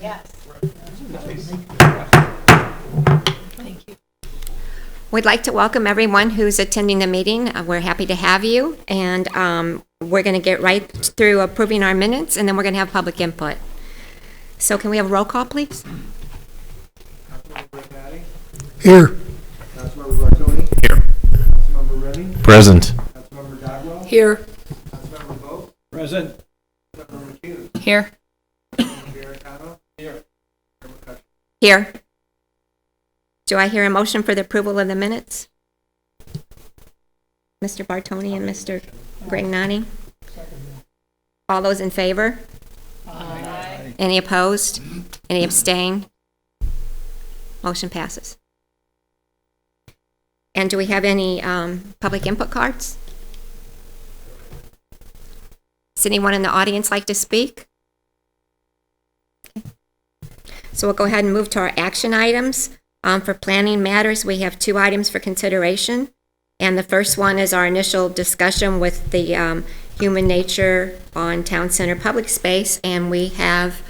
Yes. Thank you. We'd like to welcome everyone who's attending the meeting. We're happy to have you, and we're going to get right through approving our minutes, and then we're going to have public input. So can we have a roll call, please? Here. Councilmember Bartoni? Here. Councilmember Reddy? Present. Councilmember Dodwell? Here. Councilmember Vogt? Present. Councilmember McHugh? Here. Councilmember Garicano? Here. Here. Do I hear a motion for the approval of the minutes? Mr. Bartoni and Mr. Grignani? All those in favor? Aye. Any opposed? Any abstain? Motion passes. And do we have any public input cards? Does anyone in the audience like to speak? Okay. So we'll go ahead and move to our action items. For planning matters, we have 2 items for consideration. And the first one is our initial discussion with the human nature on town center public space. And we have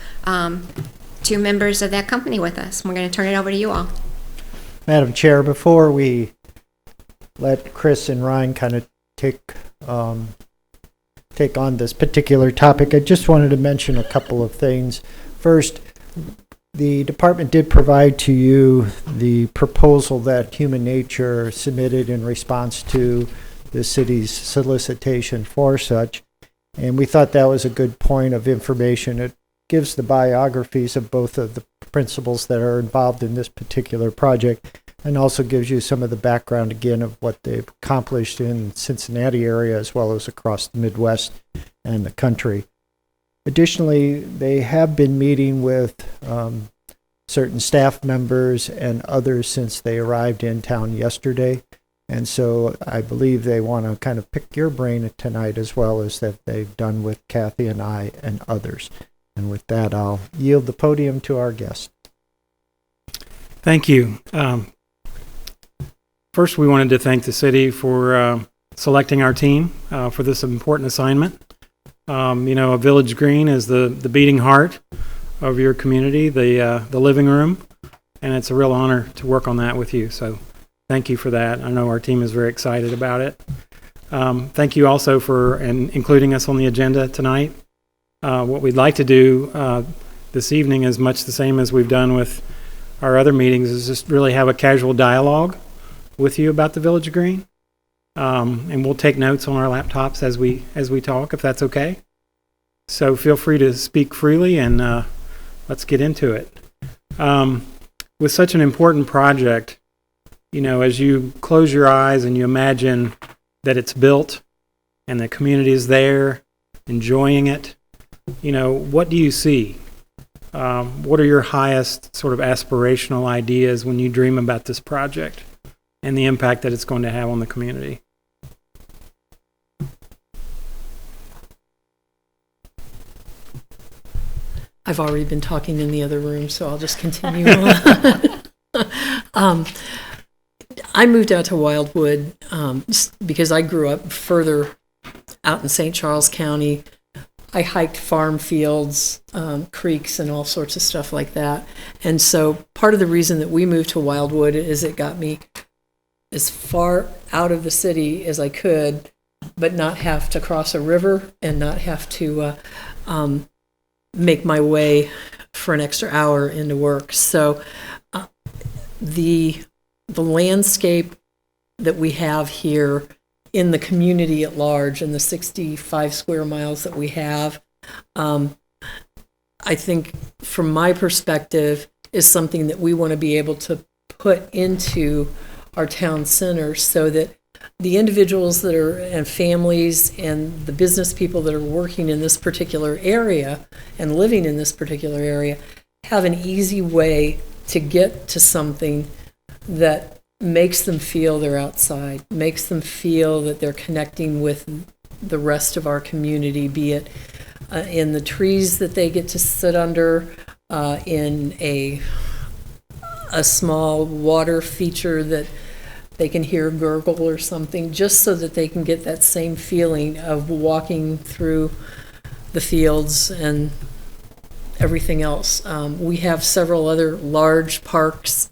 2 members of that company with us. We're going to turn it over to you all. Madam Chair, before we let Chris and Ryan kind of take on this particular topic, I just wanted to mention a couple of things. First, the department did provide to you the proposal that Human Nature submitted in response to the city's solicitation for such, and we thought that was a good point of information. It gives the biographies of both of the principals that are involved in this particular project, and also gives you some of the background again of what they've accomplished in the Cincinnati area as well as across the Midwest and the country. Additionally, they have been meeting with certain staff members and others since they arrived in town yesterday. And so I believe they want to kind of pick your brain tonight as well as that they've done with Kathy and I and others. And with that, I'll yield the podium to our guest. Thank you. First, we wanted to thank the city for selecting our team for this important assignment. A village green is the beating heart of your community, the living room, and it's a real honor to work on that with you. So thank you for that. I know our team is very excited about it. Thank you also for including us on the agenda tonight. What we'd like to do this evening is much the same as we've done with our other meetings, is just really have a casual dialogue with you about the village green. And we'll take notes on our laptops as we talk, if that's okay. So feel free to speak freely, and let's get into it. With such an important project, as you close your eyes and you imagine that it's built and the community is there enjoying it, what do you see? What are your highest sort of aspirational ideas when you dream about this project and the impact that it's going to have on the community? I've already been talking in the other room, so I'll just continue on. I moved out to Wildwood because I grew up further out in St. Charles County. I hiked farm fields, creeks, and all sorts of stuff like that. And so part of the reason that we moved to Wildwood is it got me as far out of the city as I could, but not have to cross a river and not have to make my way for an extra hour into work. So the landscape that we have here in the community at large, in the 65 square miles that we have, I think from my perspective is something that we want to be able to put into our town center so that the individuals that are and families and the business people that are working in this particular area and living in this particular area have an easy way to get to something that makes them feel they're outside, makes them feel that they're connecting with the rest of our community, be it in the trees that they get to sit under, in a small water feature that they can hear gurgle or something, just so that they can get that same feeling of walking through the fields and everything else. We have several other large parks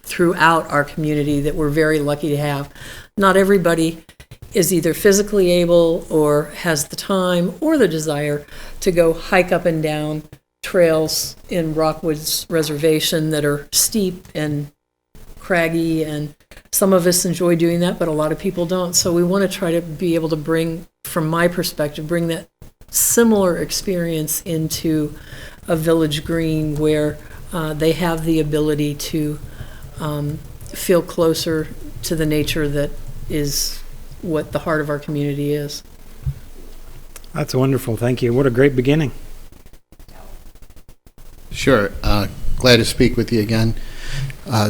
throughout our community that we're very lucky to have. Not everybody is either physically able or has the time or the desire to go hike up and down trails in Rockwood's reservation that are steep and craggy, and some of us enjoy doing that, but a lot of people don't. So we want to try to be able to bring, from my perspective, bring that similar experience into a village green where they have the ability to feel closer to the nature that is what the heart of our community is. That's wonderful. Thank you. What a great beginning. Sure. Glad to speak with you again.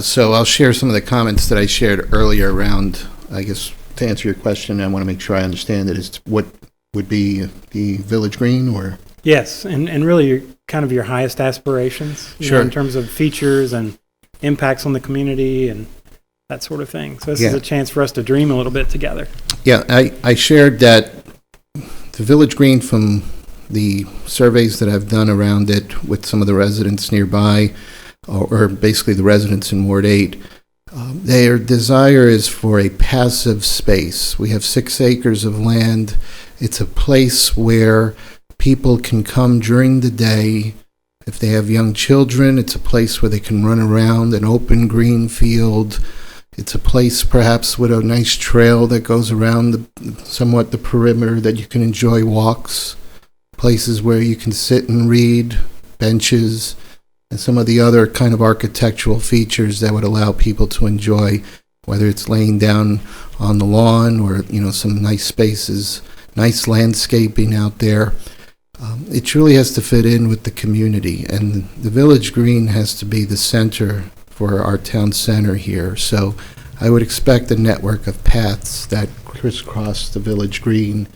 So I'll share some of the comments that I shared earlier around, I guess, to answer your question, I want to make sure I understand it, is what would be the village green, or? Yes, and really your highest aspirations, you Sure. know, in terms of features and impacts on the community and that sort of thing. So this is Yeah. a chance for us to dream a little bit together. Yeah, I shared that the village green, from the surveys that I've done around it with some of the residents nearby, or basically the residents in Ward 8, their desire is for a passive space. We have 6 acres of land. It's a place where people can come during the day. If they have young children, it's a place where they can run around, an open green field. It's a place perhaps with a nice trail that goes around somewhat the perimeter that you can enjoy walks, places where you can sit and read, benches, and some of the other kind of architectural features that would allow people to enjoy, whether it's laying down on the lawn or, you know, some nice spaces, nice landscaping out there. It truly has to fit in with the community, and the village green has to be the center for our town center here. So I would expect a network of paths that crisscross the village green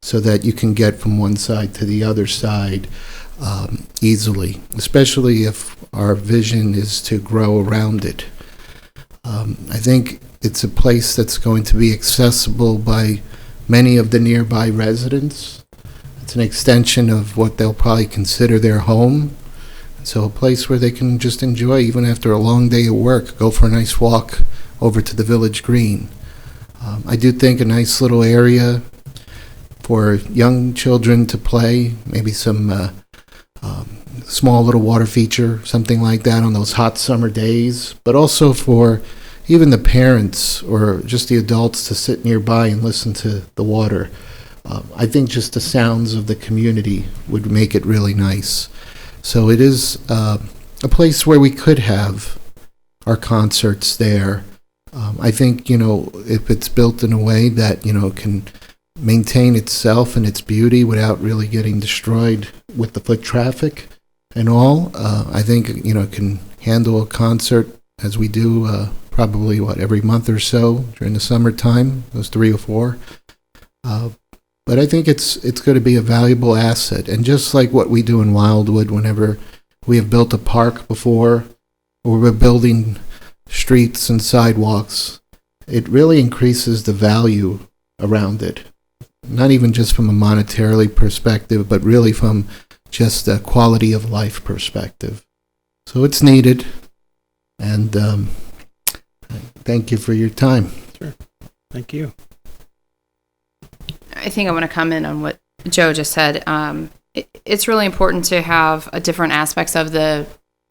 so that you can get from one side to the other side easily, especially if our vision is to grow around it. I think it's a place that's going to be accessible by many of the nearby residents. It's an extension of what they'll probably consider their home. So a place where they can just enjoy, even after a long day of work, go for a nice walk over to the village green. I do think a nice little area for young children to play, maybe some small little water feature, something like that on those hot summer days, but also for even the parents or just the adults to sit nearby and listen to the water. I think just the sounds of the community would make it really nice. So it is a place where we could have our concerts there. I think, you know, if it's built in a way that, you know, can maintain itself and its beauty without really getting destroyed with the foot traffic and all, I think, you know, it can handle a concert as we do probably, every month or so during the summertime, those 3 or 4. But I think it's going to be a valuable asset. And just like what we do in Wildwood, whenever we have built a park before, or we're building streets and sidewalks, it really increases the value around it. Not even just from a monetarily perspective, but really from just a quality of life perspective. So it's needed. And thank you for your time. Sure. Thank you. I think I want to comment on what Joe just said. It's really important to have different aspects of the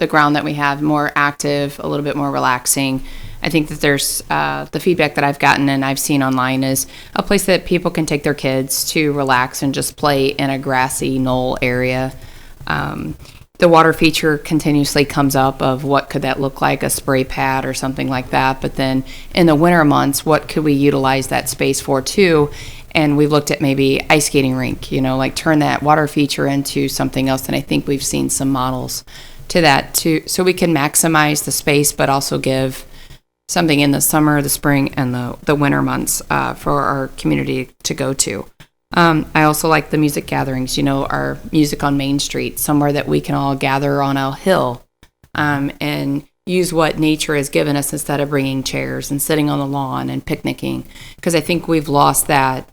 ground that we have, more active, a little bit more relaxing. I think that there's the feedback that I've gotten and I've seen online is a place that people can take their kids to relax and just play in a grassy knoll area. The water feature continuously comes up of what could that look like, a spray pad or something like that. But then in the winter months, what could we utilize that space for too? And we've looked at maybe ice skating rink, you know, like turn that water feature into something else. And I think we've seen some models to that too, so we can maximize the space, but also give something in the summer, the spring, and the winter months for our community to go to. I also like the music gatherings, you know, our music on Main Street, somewhere that we can all gather on a hill and use what nature has given us instead of bringing chairs and sitting on the lawn and picnicking. Because I think we've lost that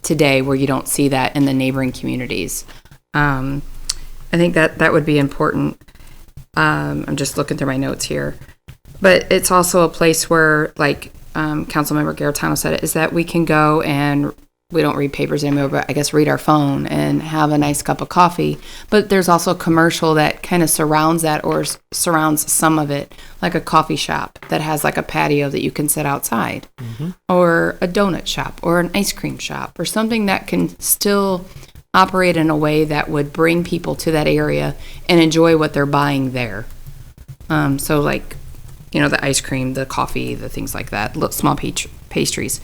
today where you don't see that in the neighboring communities. I think that would be important. I'm just looking through my notes here. But it's also a place where, like Councilmember Garetano said, is that we can go and we don't read papers anymore, but I guess read our phone and have a nice cup of coffee. But there's also a commercial that kind of surrounds that or surrounds some of it, like a coffee shop that has like a patio that you can sit outside, or a donut shop or an ice cream shop or something that can still operate in a way that would bring people to that area and enjoy what they're buying there. So like, you know, the ice cream, the coffee, the things like that, small pastries.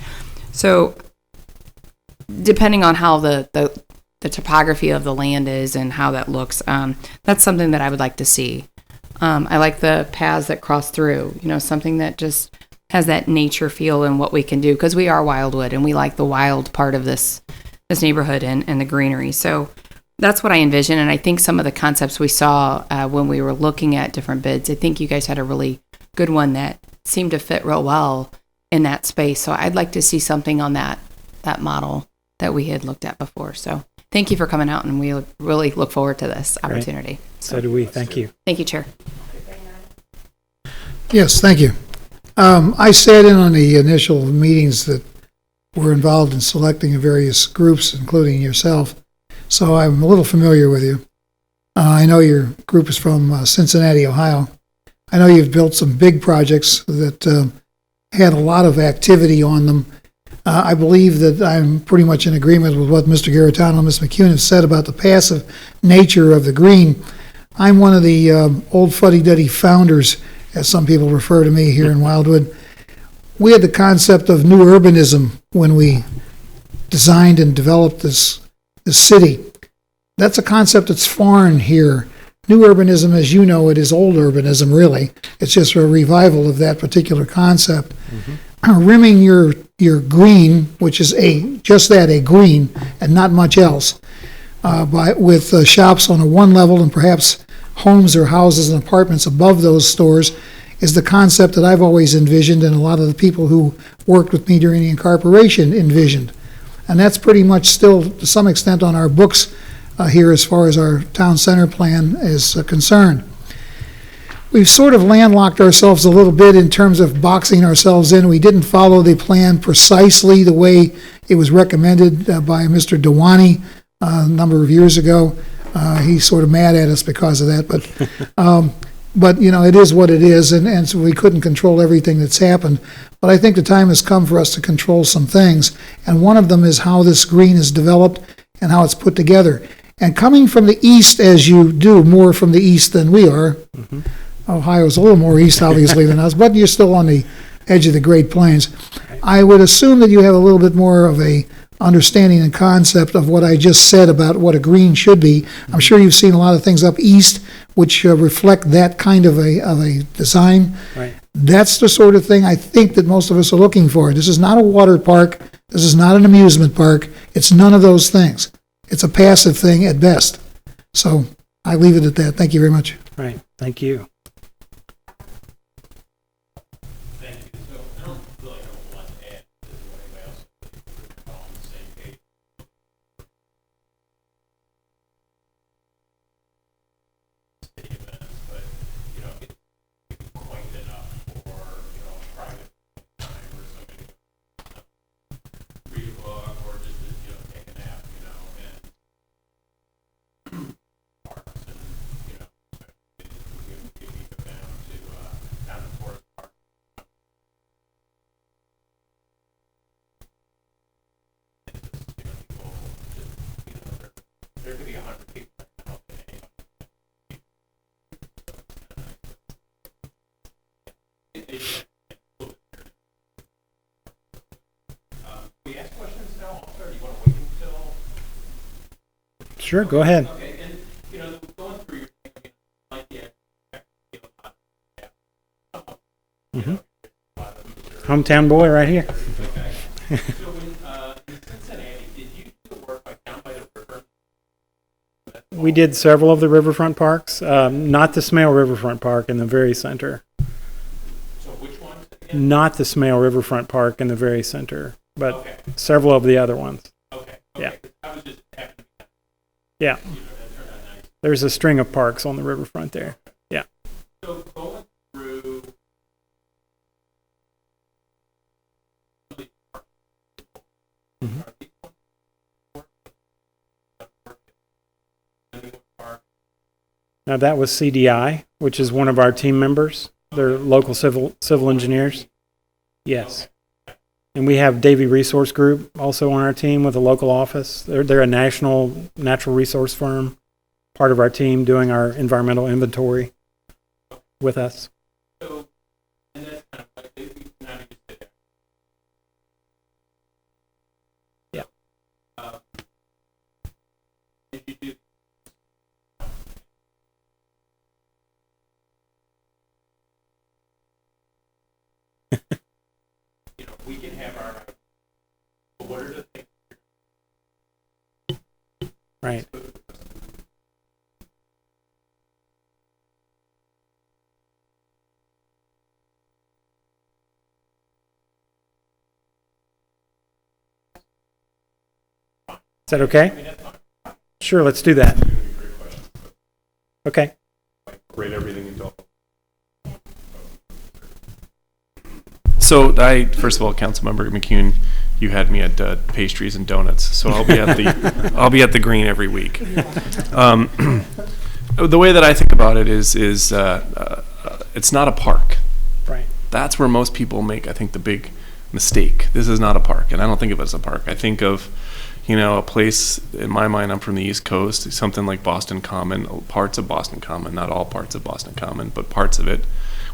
So depending on how the topography of the land is and how that looks, that's something that I would like to see. I like the paths that cross through, you know, something that just has that nature feel and what we can do, because we are Wildwood and we like the wild part of this neighborhood and the greenery. So that's what I envision. And I think some of the concepts we saw when we were looking at different bids, I think you guys had a really good one that seemed to fit real well in that space. So I'd like to see something on that model that we had looked at before. So thank you for coming out, and we really look forward to this opportunity. So do we. Thank you. Thank you, Chair. Yes, thank you. I sat in on the initial meetings that were involved in selecting various groups, including yourself, so I'm a little familiar with you. I know your group is from Cincinnati, Ohio. I know you've built some big projects that had a lot of activity on them. I believe that I'm pretty much in agreement with what Mr. Garetano and Ms. McCune have said about the passive nature of the green. I'm one of the old fuddy-duddy founders, as some people refer to me here in Wildwood. We had the concept of new urbanism when we designed and developed this city. That's a concept that's foreign here. New urbanism, as you know, it is old urbanism, really. It's just a revival of that particular concept. Rimming your green, which is just a green and not much else, with shops on a one level and perhaps homes or houses and apartments above those stores, is the concept that I've always envisioned, and a lot of the people who worked with me during the incorporation envisioned. And that's pretty much still, to some extent, on our books here as far as our town center plan is concerned. We've sort of landlocked ourselves a little bit in terms of boxing ourselves in. We didn't follow the plan precisely the way it was recommended by Mr. Dewani a number of years ago. He's sort of mad at us because of that, but you know, it is what it is, and so we couldn't control everything that's happened. But I think the time has come for us to control some things, and one of them is how this green is developed and how it's put together. And coming from the east, as you do, more from the east than we are, Ohio's a little more east, obviously, than us, but you're still on the edge of the Great Plains. I would assume that you have a little bit more of a understanding and concept of what I just said about what a green should be. I'm sure you've seen a lot of things up east which reflect that kind of a design. Right. That's the sort of thing I think that most of us are looking for. This is not a water park. This is not an amusement park. It's none of those things. It's a passive thing at best. So I leave it at that. Thank you very much. Right. Thank you. Sure, go ahead. Okay, and you know, going through your like Hometown boy right here. okay. So when in Cincinnati, did you do the work down by the river? We did several of the riverfront parks, not the Smale Riverfront Park in the very center. So which ones? Again? Not the Smale Riverfront Park in the very center, but Okay. several of the other ones. Okay. Yeah. I was just happening. Yeah. You know, that turned out nice. There's a string of parks on the riverfront there. Yeah. So going through Now that was CDI, which is one of our team members. They're local civil engineers. Yes. And we have Davy Resource Group also on our team with a local office. They're a national natural resource firm, part of our team doing our environmental inventory with us. So, and that's kind of like they now you say that. Yeah. If you do we can have our, but what are the things? Right. Is that okay? Sure, let's do that. Okay. Rate everything into. So first of all, Councilmember McCune, you had me at pastries and donuts, so I'll be at the Green every week. The way that I think about it is it's not a park. Right. That's where most people make, I think, the big mistake. This is not a park, and I don't think of it as a park. I think of, a place, in my mind, I'm from the East Coast, something like Boston Common, parts of Boston Common, not all parts of Boston Common, but parts of it,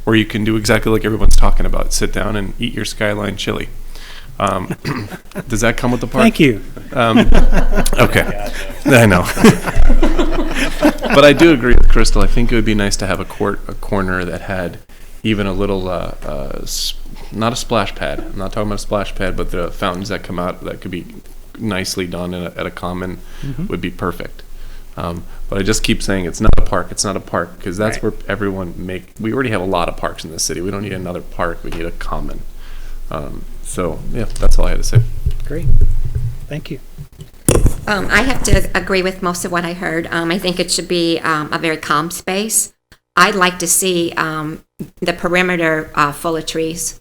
where you can do exactly like everyone's talking about, sit down and eat your Skyline chili. Does that come with the park? Thank you. Okay. I know. But I do agree with Crystal. I think it would be nice to have a corner that had even a little, not a splash pad. I'm not talking about a splash pad, but the fountains that come out that could be nicely done at a common would be perfect. But I just keep saying it's not a park, because that's where everyone we already have a lot of parks in the city. We don't need another park, we need a common. So, yeah, that's all I had to say. Great. Thank you. I have to agree with most of what I heard. I think it should be a very calm space. I'd like to see the perimeter full of trees.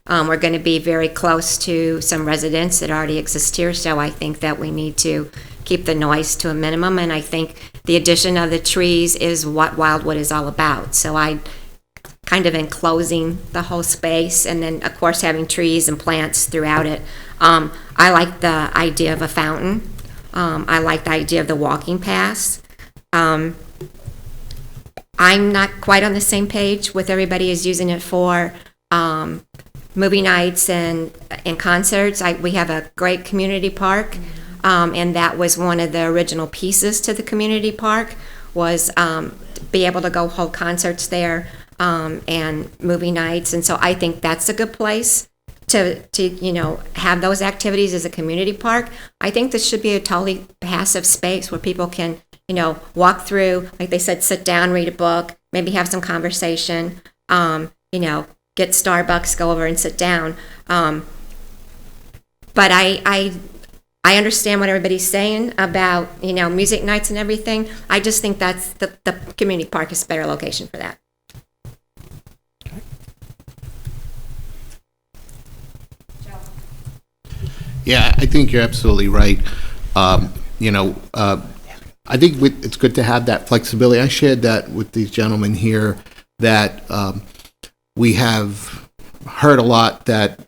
We're going to be very close to some residents that already exist here, so I think that we need to keep the noise to a minimum, and I think the addition of the trees is what Wildwood is all about. So I kind of enclosing the whole space, and then, of course, having trees and plants throughout it. I like the idea of a fountain. I like the idea of the walking paths. I'm not quite on the same page with everybody is using it for movie nights and concerts. We have a great community park, and that was one of the original pieces to the community park, was be able to go hold concerts there and movie nights. And so I think that's a good place to have those activities as a community park. I think this should be a totally passive space where people can walk through, like they said, sit down, read a book, maybe have some conversation, get Starbucks, go over and sit down. But I understand what everybody's saying about, music nights and everything. I just think that's the community park is a better location for that. Yeah, I think you're absolutely right. I think it's good to have that flexibility. I shared that with these gentlemen here, that we have heard a lot that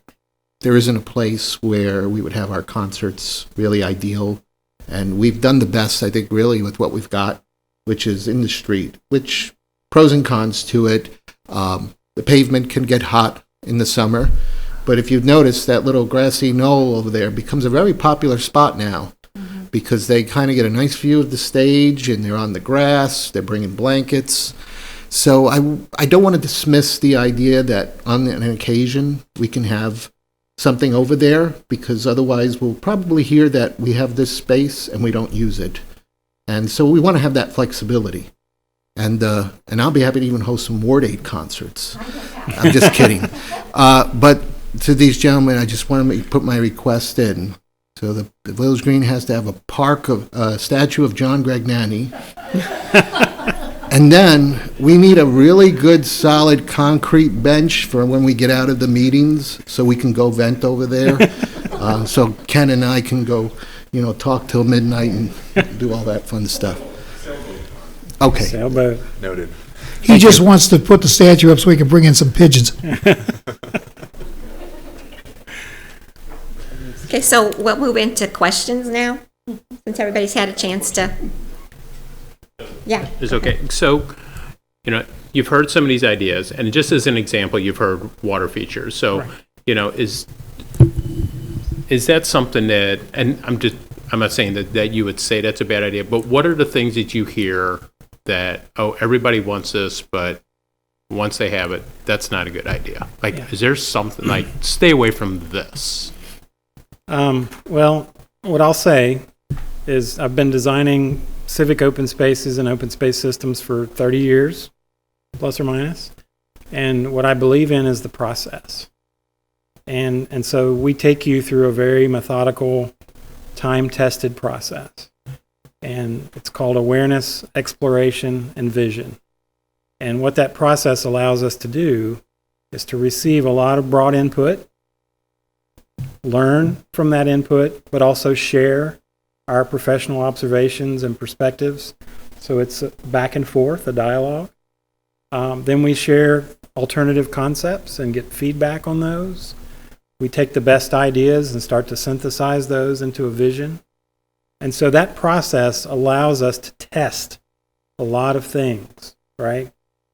there isn't a place where we would have our concerts really ideal. And we've done the best, I think, really with what we've got, which is in the street, which pros and cons to it. The pavement can get hot in the summer. But if you've noticed, that little grassy knoll over there becomes a very popular spot now, because they kind of get a nice view of the stage, and they're on the grass, they're bringing blankets. So I don't want to dismiss the idea that on an occasion we can have something over there, because otherwise we'll probably hear that we have this space and we don't use it. And so we want to have that flexibility. And I'll be happy to even host some Ward 8 concerts. I'm just kidding. But to these gentlemen, I just want to put my request in So the Village Green has to have a statue of John Gragnani. And then we need a really good, solid concrete bench for when we get out of the meetings, so we can go vent over there. So Ken and I can go, talk till midnight and do all that fun stuff. Okay. Sailboat. Noted. He just wants to put the statue up so we can bring in some pigeons. Okay, so we'll move into questions now, since everybody's had a chance to. Yeah. It's okay. So, you've heard some of these ideas, and just as an example, you've heard water features. So, is that something that, and I'm not saying that you would say that's a bad idea, but what are the things that you hear that, everybody wants this, but once they have it, that's not a good idea? Is there something like, stay away from this? Well, what I'll say is I've been designing civic open spaces and open space systems for 30 years, plus or minus. And what I believe in is the process. And so we take you through a very methodical, time-tested process. And it's called awareness, exploration, and vision. And what that process allows us to do is to receive a lot of broad input, learn from that input, but also share our professional observations and perspectives. So it's back and forth, a dialogue. Then we share alternative concepts and get feedback on those. We take the best ideas and start to synthesize those into a vision. And so that process allows us to test a lot of things, right?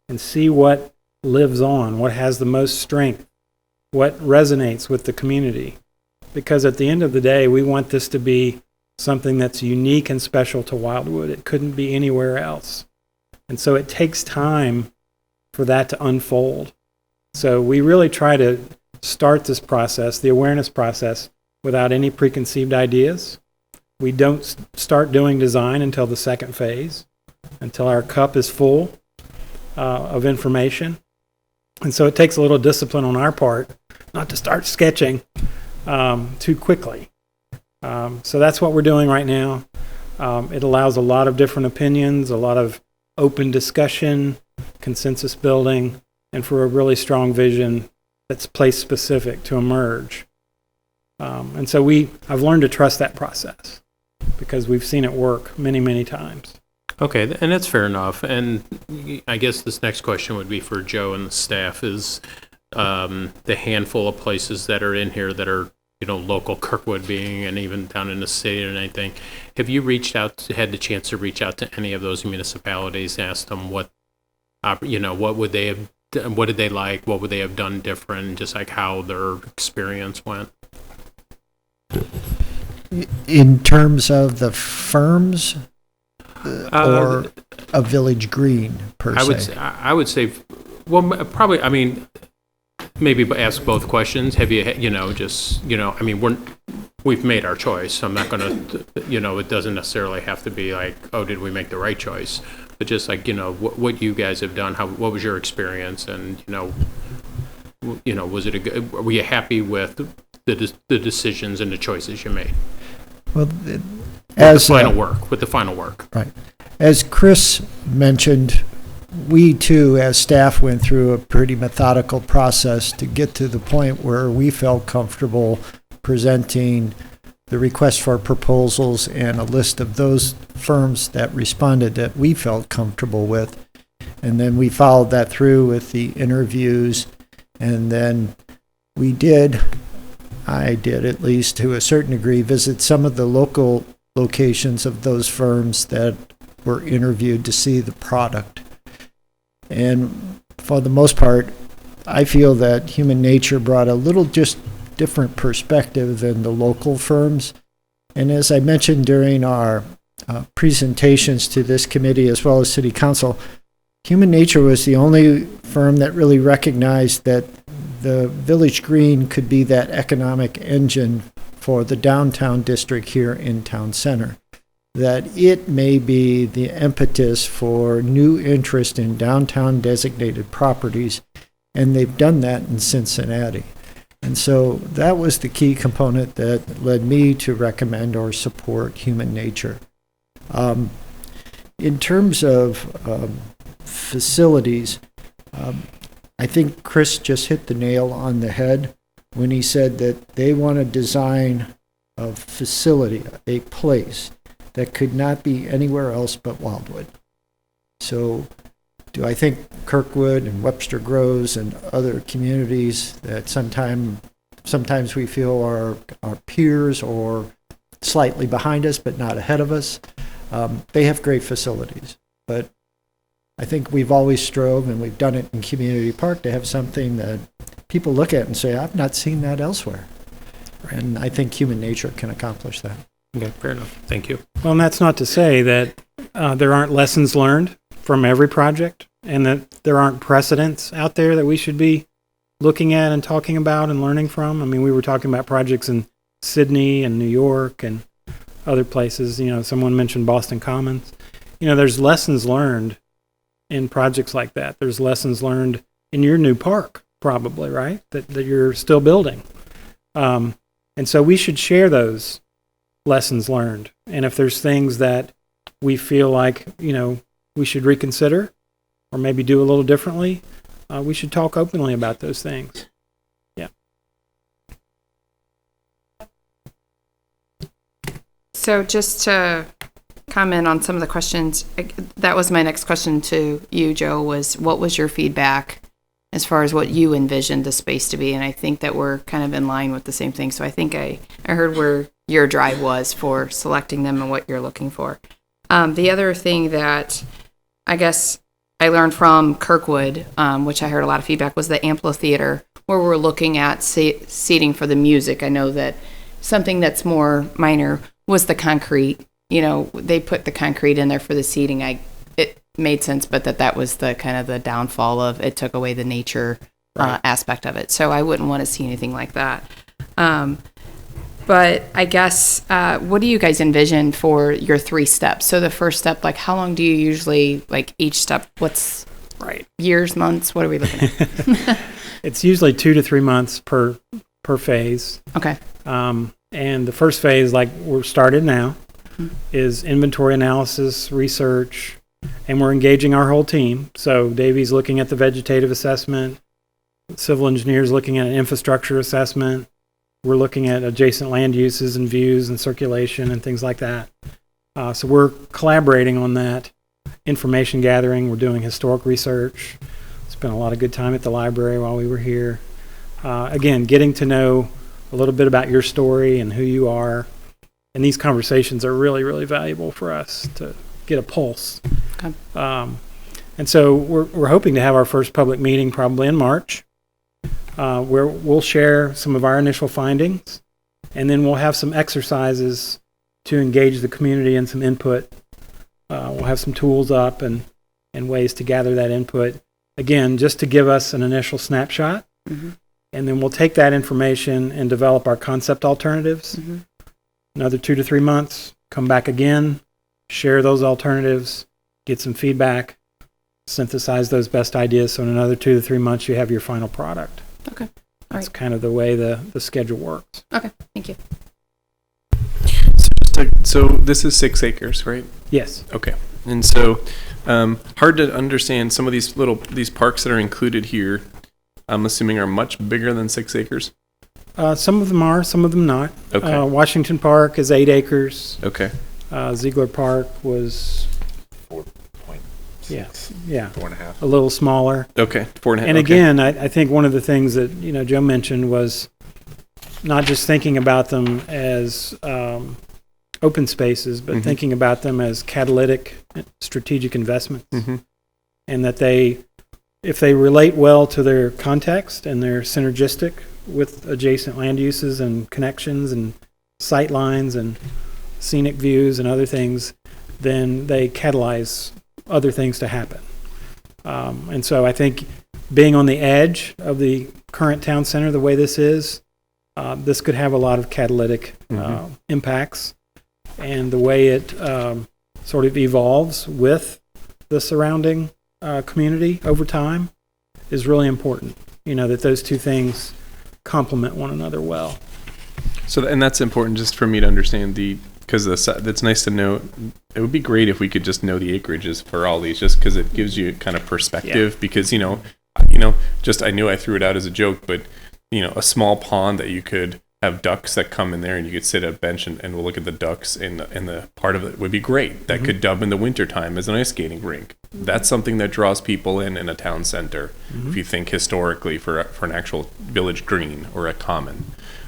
And see what lives on, what has the most strength, what resonates with the community. Because at the end of the day, we want this to be something that's unique and special to Wildwood. It couldn't be anywhere else. And so it takes time for that to unfold. So we really try to start this process, the awareness process, without any preconceived ideas. We don't start doing design until the second phase, until our cup is full of information. And so it takes a little discipline on our part not to start sketching too quickly. So that's what we're doing right now. It allows a lot of different opinions, a lot of open discussion, consensus building, and for a really strong vision that's place specific to emerge. And so I've learned to trust that process because we've seen it work many, many times. Okay, and that's fair enough. And I guess this next question would be for Joe and the staff is the handful of places that are in here that are, local, Kirkwood being, and even down in the city and anything. Have you had the chance to reach out to any of those municipalities, ask them what would they have, what did they like, what would they have done different, just like how their experience went? In terms of the firms or a Village Green, per se? I would say, well, probably, maybe ask both questions. Have you, we've made our choice. So I'm not going to, it doesn't necessarily have to be like, oh, did we make the right choice? But just like, what you guys have done, what was your experience? And, was it were you happy with the decisions and the choices you made? Well, With the final work. Right. As Chris mentioned, we too, as staff, went through a pretty methodical process to get to the point where we felt comfortable presenting the request for proposals and a list of those firms that responded that we felt comfortable with. And then we followed that through with the interviews. And then I did at least to a certain degree, visit some of the local locations of those firms that were interviewed to see the product. And for the most part, I feel that Human Nature brought a little just different perspective than the local firms. And as I mentioned during our presentations to this committee as well as City Council, Human Nature was the only firm that really recognized that the Village Green could be that economic engine for the downtown district here in Town Center. That it may be the impetus for new interest in downtown designated properties, and they've done that in Cincinnati. And so that was the key component that led me to recommend or support human nature. In terms of facilities, I think Chris just hit the nail on the head when he said that they want to design a facility, a place that could not be anywhere else but Wildwood. So do I think Kirkwood and Webster Groves and other communities that sometimes we feel are our peers or slightly behind us but not ahead of us, they have great facilities. But I think we've always strove, and we've done it in Community Park, to have something that people look at and say, I've not seen that elsewhere. And I think human nature can accomplish that. Okay, fair enough. Thank you. Well, and that's not to say that there aren't lessons learned from every project, and that there aren't precedents out there that we should be looking at and talking about and learning from. I mean, we were talking about projects in Sydney and New York and other places. You know, someone mentioned Boston Commons. You know, there's lessons learned in projects like that. There's lessons learned in your new park, probably, right? That you're still building. And so we should share those lessons learned. And if there's things that we feel like, you know, we should reconsider or maybe do a little differently, we should talk openly about those things. Yeah. So just to comment on some of the questions, that was my next question to you, Joe, was what was your feedback as far as what you envisioned the space to be? And I think that we're kind of in line with the same thing. So I think I heard where your drive was for selecting them and what you're looking for. The other thing that I guess I learned from Kirkwood, which I heard a lot of feedback, was the amphitheater, where we're looking at seating for the music. I know that something that's more minor was the concrete. You know, they put the concrete in there for the seating. It made sense, but that was the kind of the downfall of it, took away the nature aspect of it. So I wouldn't want to see anything like that. But I guess, what do you guys envision for your 3 steps? So the first step, like how long do you usually, like each step, what's years, months? What are we looking at? It's usually 2 to 3 months per phase. Okay. And the first phase, like we're started now, is inventory analysis, research, and we're engaging our whole team. So Davey's looking at the vegetative assessment, civil engineers looking at an infrastructure assessment. We're looking at adjacent land uses and views and circulation and things like that. So we're collaborating on that information gathering. We're doing historic research. Spent a lot of good time at the library while we were here. Again, getting to know a little bit about your story and who you are. And these conversations are really, really valuable for us to get a pulse. Okay. And so we're hoping to have our first public meeting probably in March, where we'll share some of our initial findings, and then we'll have some exercises to engage the community and some input. We'll have some tools up and ways to gather that input. Again, just to give us an initial snapshot, and then we'll take that information and develop our concept alternatives. Another 2 to 3 months, come back again, share those alternatives, get some feedback, synthesize those best ideas. So in another 2 to 3 months, you have your final product. Okay. That's kind of the way the schedule works. Okay. Thank you. So this is 6 acres, right? Yes. Okay. And so hard to understand some of these parks that are included here, I'm assuming are much bigger than 6 acres. Some of them are, some of them not. Okay. Washington Park is 8 acres. Okay. Ziegler Park was 4.6. Yeah, 4.5. a little smaller. Okay. 4.5. And okay. again, I think one of the things that Joe mentioned was not just thinking about them as open spaces, but thinking about them as catalytic strategic investments, and that if they relate well to their context and they're synergistic with adjacent land uses and connections and sight lines and scenic views and other things, then they catalyze other things to happen. And so I think being on the edge of the current town center the way this is, this could have a lot of catalytic impacts. And the way it sort of evolves with the surrounding community over time is really important. That those two things complement one another well. So, and that's important just for me to understand because that's nice to know. It would be great if we could just know the acreages for all these, just because it gives you kind of perspective. Yeah. Because just I knew I threw it out as a joke, but a small pond that you could have ducks that come in there, and you could sit at a bench and we'll look at the ducks in the part of it would be great. That could dub in the wintertime as an ice skating rink. That's something that draws people in a town center. If you think historically for an actual village green or a common.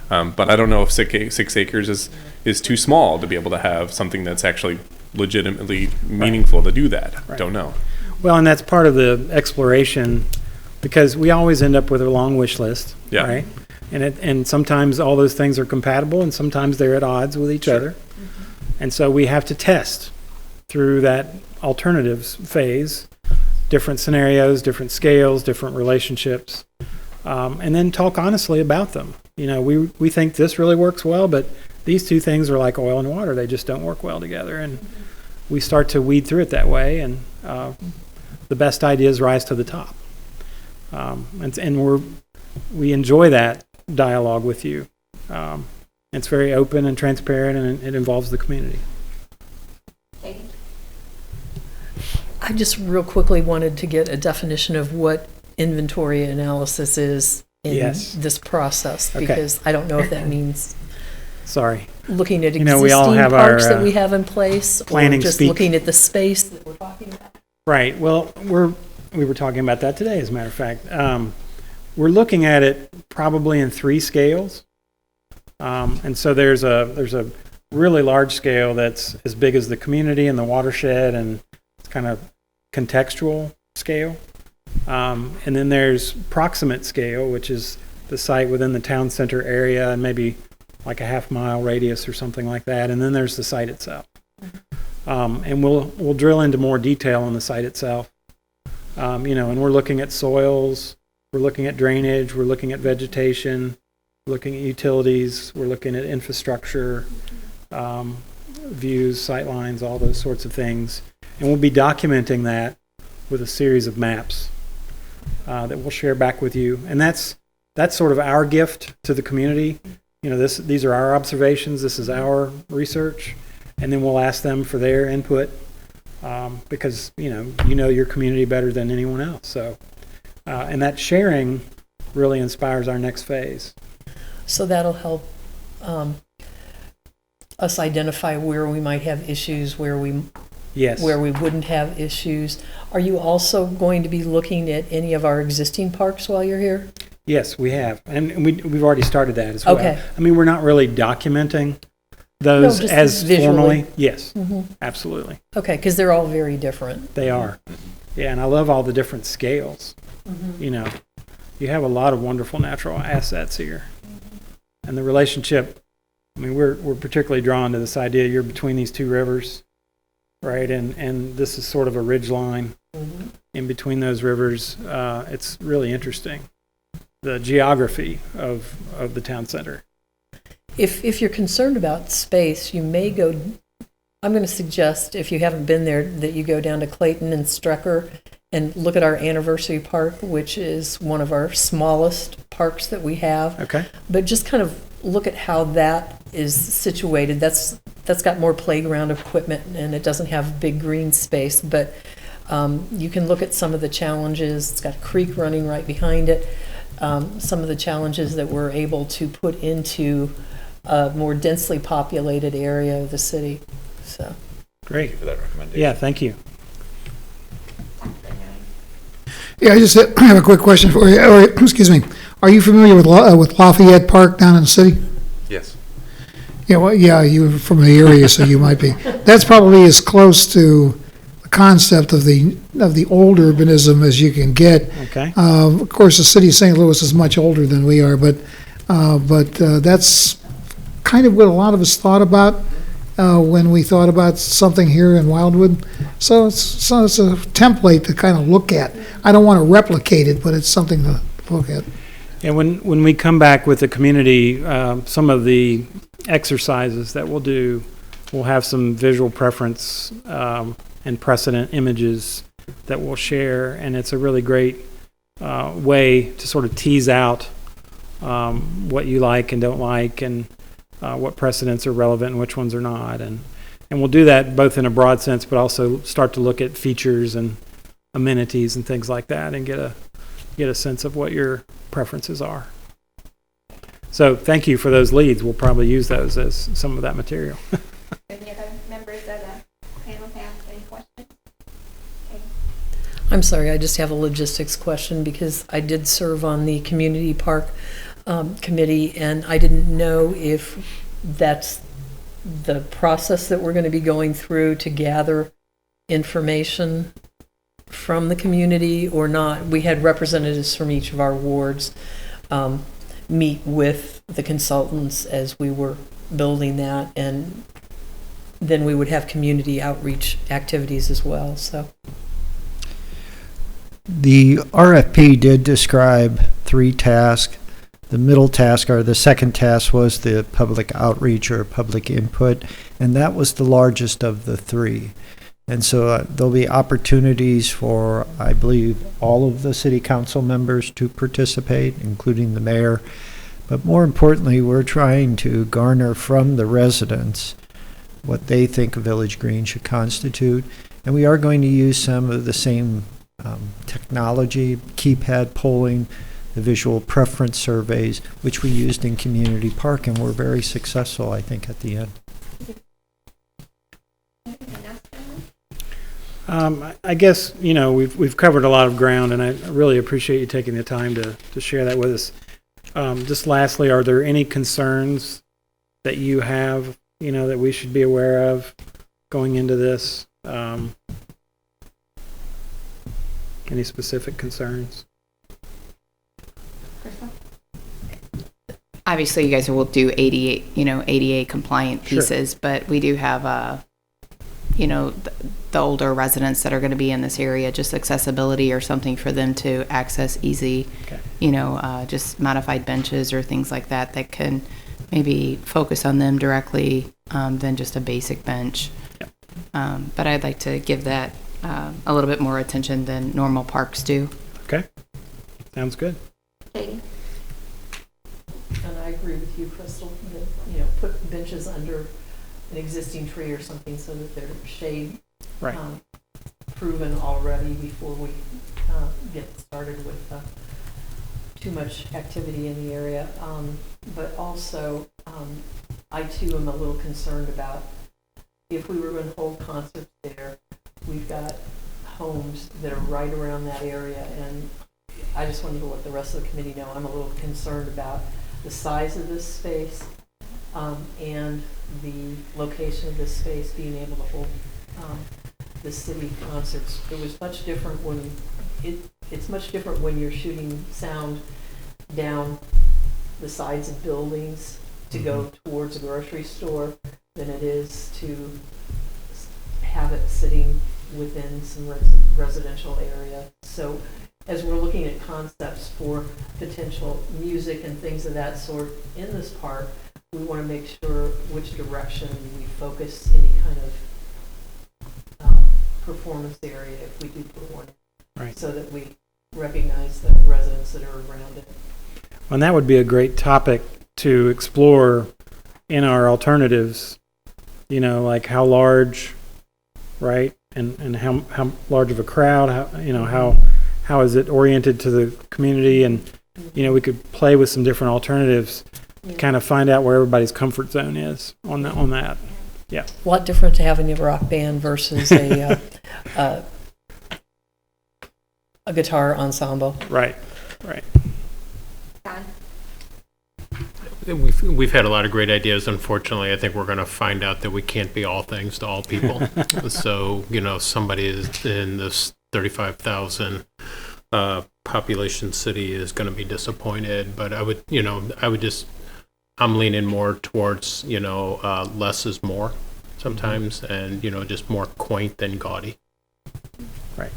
But I don't know if 6 acres is too small to be able to have something that's actually legitimately meaningful to do that. Right. Don't know. Well, and that's part of the exploration, because we always end up with a long wish list, Yeah. right? And sometimes all those things are compatible, and sometimes they're at odds with each other. And so we have to test through that alternatives phase, different scenarios, different scales, different relationships, and then talk honestly about them. We think this really works well, but these two things are like oil and water. They just don't work well together. And we start to weed through it that way, and the best ideas rise to the top. And we enjoy that dialogue with you. It's very open and transparent, and it involves the community. I just real quickly wanted to get a definition of what inventory analysis is in Yes. this process, Okay. because I don't know if that means Sorry. looking at You existing know, we all have parks our, that we have in place, or planning just speak. looking at the space that we're talking about. Right. Well, we were talking about that today, as a matter of fact. We're looking at it probably in 3 scales. And so there's a really large scale that's as big as the community and the watershed, and it's kind of contextual scale. And then there's proximate scale, which is the site within the town center area and maybe like a half-mile radius or something like that. And then there's the site itself. And we'll drill into more detail on the site itself. And we're looking at soils, we're looking at drainage, we're looking at vegetation, we're looking at utilities, we're looking at infrastructure, views, sight lines, all those sorts of things. And we'll be documenting that with a series of maps that we'll share back with you. And that's sort of our gift to the community. These are our observations, this is our research, and then we'll ask them for their input. Because you know your community better than anyone else. So, and that sharing really inspires our next phase. So that'll help us identify where we might have issues, where we Yes. wouldn't have issues. Are you also going to be looking at any of our existing parks while you're here? Yes, we have, and we've already started that as well. Okay. I mean, we're not really documenting those just as visually. formally. Yes, Mm-hmm. absolutely, Okay, because they're all very different. they are. Yeah, and I love all the different scales. You have a lot of wonderful natural assets here, and the relationship. I mean, we're particularly drawn to this idea you're between these 2 rivers, right? And this is sort of a ridge line in between those rivers. It's really interesting, the geography of the town center. If you're concerned about space, you may go, I'm going to suggest, if you haven't been there, that you go down to Clayton and Strecker and look at our anniversary park, which is one of our smallest parks that we have. Okay. But just kind of look at how that is situated. That's got more playground equipment, and it doesn't have big green space, but you can look at some of the challenges. It's got a creek running right behind it. Some of the challenges that we're able to put into a more densely populated area of the city. So Great. For that recommendation. Yeah, thank you. Yeah, I just have a quick question for you. Excuse me. Are you familiar with Lafayette Park down in the city? Yes. Yeah, well, yeah, you're from the area, so you might be. That's probably as close to the concept of the old urbanism as you can get. Okay. Of course, the city of St. Louis is much older than we are, but that's kind of what a lot of us thought about when we thought about something here in Wildwood. So it's a template to kind of look at. I don't want to replicate it, but it's something to look at. And when we come back with the community, some of the exercises that we'll do, we'll have some visual preference and precedent images that we'll share, and it's a really great way to sort of tease out what you like and don't like, and what precedents are relevant and which ones are not. And we'll do that both in a broad sense, but also start to look at features and amenities and things like that, and get a sense of what your preferences are. So thank you for those leads. We'll probably use those as some of that material. Any other members of the panel have any questions? Okay. I'm sorry, I just have a logistics question because I did serve on the community park committee, and I didn't know if that's the process that we're going to be going through to gather information from the community or not. We had representatives from each of our wards meet with the consultants as we were building that, and then we would have community outreach activities as well. So The RFP did describe 3 tasks. The middle task, or the second task, was the public outreach or public input, and that was the largest of the 3. And so there'll be opportunities for, I believe, all of the city council members to participate, including the mayor. But more importantly, we're trying to garner from the residents what they think a village green should constitute. And we are going to use some of the same technology, keypad polling, the visual preference surveys, which we used in Community Park, and were very successful, I think, at the end. I guess, we've covered a lot of ground, and I really appreciate you taking the time to share that with us. Just lastly, are there any concerns that you have, that we should be aware of going into this? Any specific concerns? Obviously, you guys will do ADA compliant Sure. pieces, but we do have the older residents that are going to be in this area, just accessibility or something for them to access easy, Okay. just modified benches or things like that can maybe focus on them directly than just a basic bench. Yep. But I'd like to give that a little bit more attention than normal parks do. Okay. Sounds good. Katie? And I agree with you, Crystal, that, put benches under an existing tree or something so that they're shade Right. proven already before we get started with too much activity in the area. But also, I too am a little concerned about if we were going to hold concerts there, we've got homes that are right around that area, and I just wanted to let the rest of the committee know I'm a little concerned about the size of this space and the location of this space being able to hold the city concerts. It was much different when it's much different when you're shooting sound down the sides of buildings to go towards a grocery store than it is to have it sitting within some residential area. So as we're looking at concepts for potential music and things of that sort in this park, we want to make sure which direction we focus any kind of performance area if we do put one in, Right. so that we recognize the residents that are around it. And that would be a great topic to explore in our alternatives, like how large, right? And how large of a crowd, how is it oriented to the community? And, we could play with some different alternatives, kind of find out where everybody's comfort zone is on that. Yeah. A lot different to having a rock band versus a guitar ensemble. Right. Don? We've had a lot of great ideas. Unfortunately, I think we're going to find out that we can't be all things to all people. So, somebody is in this 35,000 population city is going to be disappointed. But I'm leaning more towards, less is more sometimes, and, just more quaint than gaudy. Right.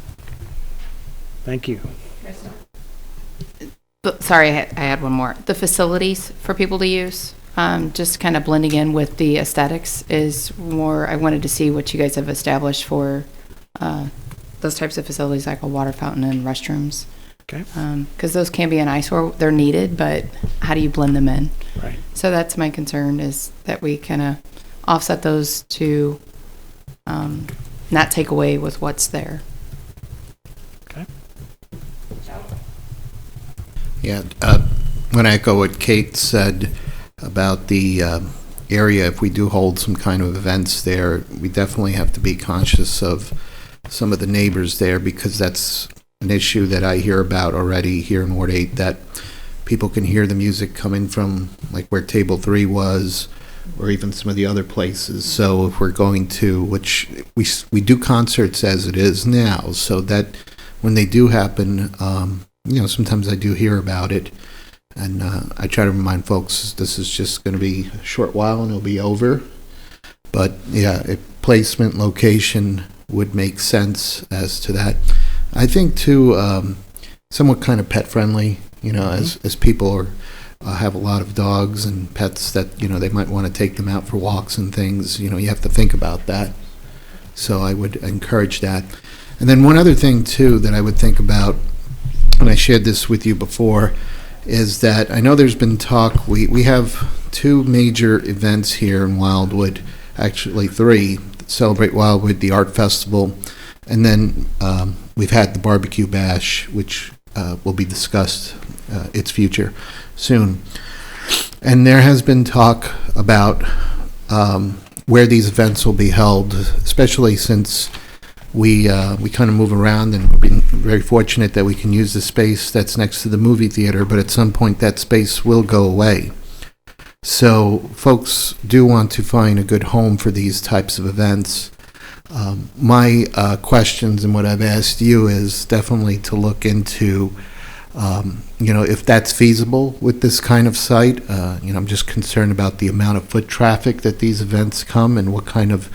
Thank you. Sorry, I had one more. The facilities for people to use, just kind of blending in with the aesthetics is more, I wanted to see what you guys have established for those types of facilities, like a water fountain and restrooms. Okay. Because those can be an eyesore. They're needed, but how do you blend them in? Right. So that's my concern, is that we kind of offset those to not take away with what's there. Okay. Yeah, when I echo what Kate said about the area, if we do hold some kind of events there, we definitely have to be conscious of some of the neighbors there, because that's an issue that I hear about already here in Ward 8, that people can hear the music coming from like where Table 3 was, or even some of the other places. So if we're going to, which we do concerts as it is now, so that when they do happen, sometimes I do hear about it, and I try to remind folks this is just going to be a short while and it'll be over. But yeah, placement, location would make sense as to that. I think too, somewhat kind of pet friendly, as people are have a lot of dogs and pets that, they might want to take them out for walks and things. You have to think about that. So I would encourage that. And then one other thing too that I would think about, and I shared this with you before, is that I know there's been talk, we have 2 major events here in Wildwood, actually 3, Celebrate Wildwood, the Art Festival, and then we've had the Barbecue Bash, which will be discussed, its future soon. And there has been talk about where these events will be held, especially since we kind of move around, and we've been very fortunate that we can use the space that's next to the movie theater, but at some point that space will go away. So folks do want to find a good home for these types of events. My questions and what I've asked you is definitely to look into, if that's feasible with this kind of site. I'm just concerned about the amount of foot traffic that these events come, and what kind of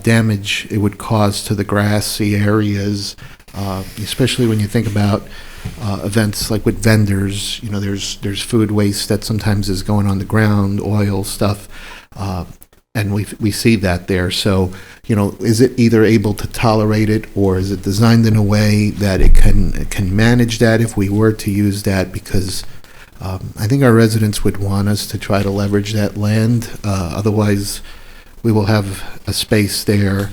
damage it would cause to the grassy areas, especially when you think about events like with vendors. There's food waste that sometimes is going on the ground, oil stuff, and we see that there. So, is it either able to tolerate it, or is it designed in a way that it can manage that if we were to use that? Because I think our residents would want us to try to leverage that land. Otherwise, we will have a space there,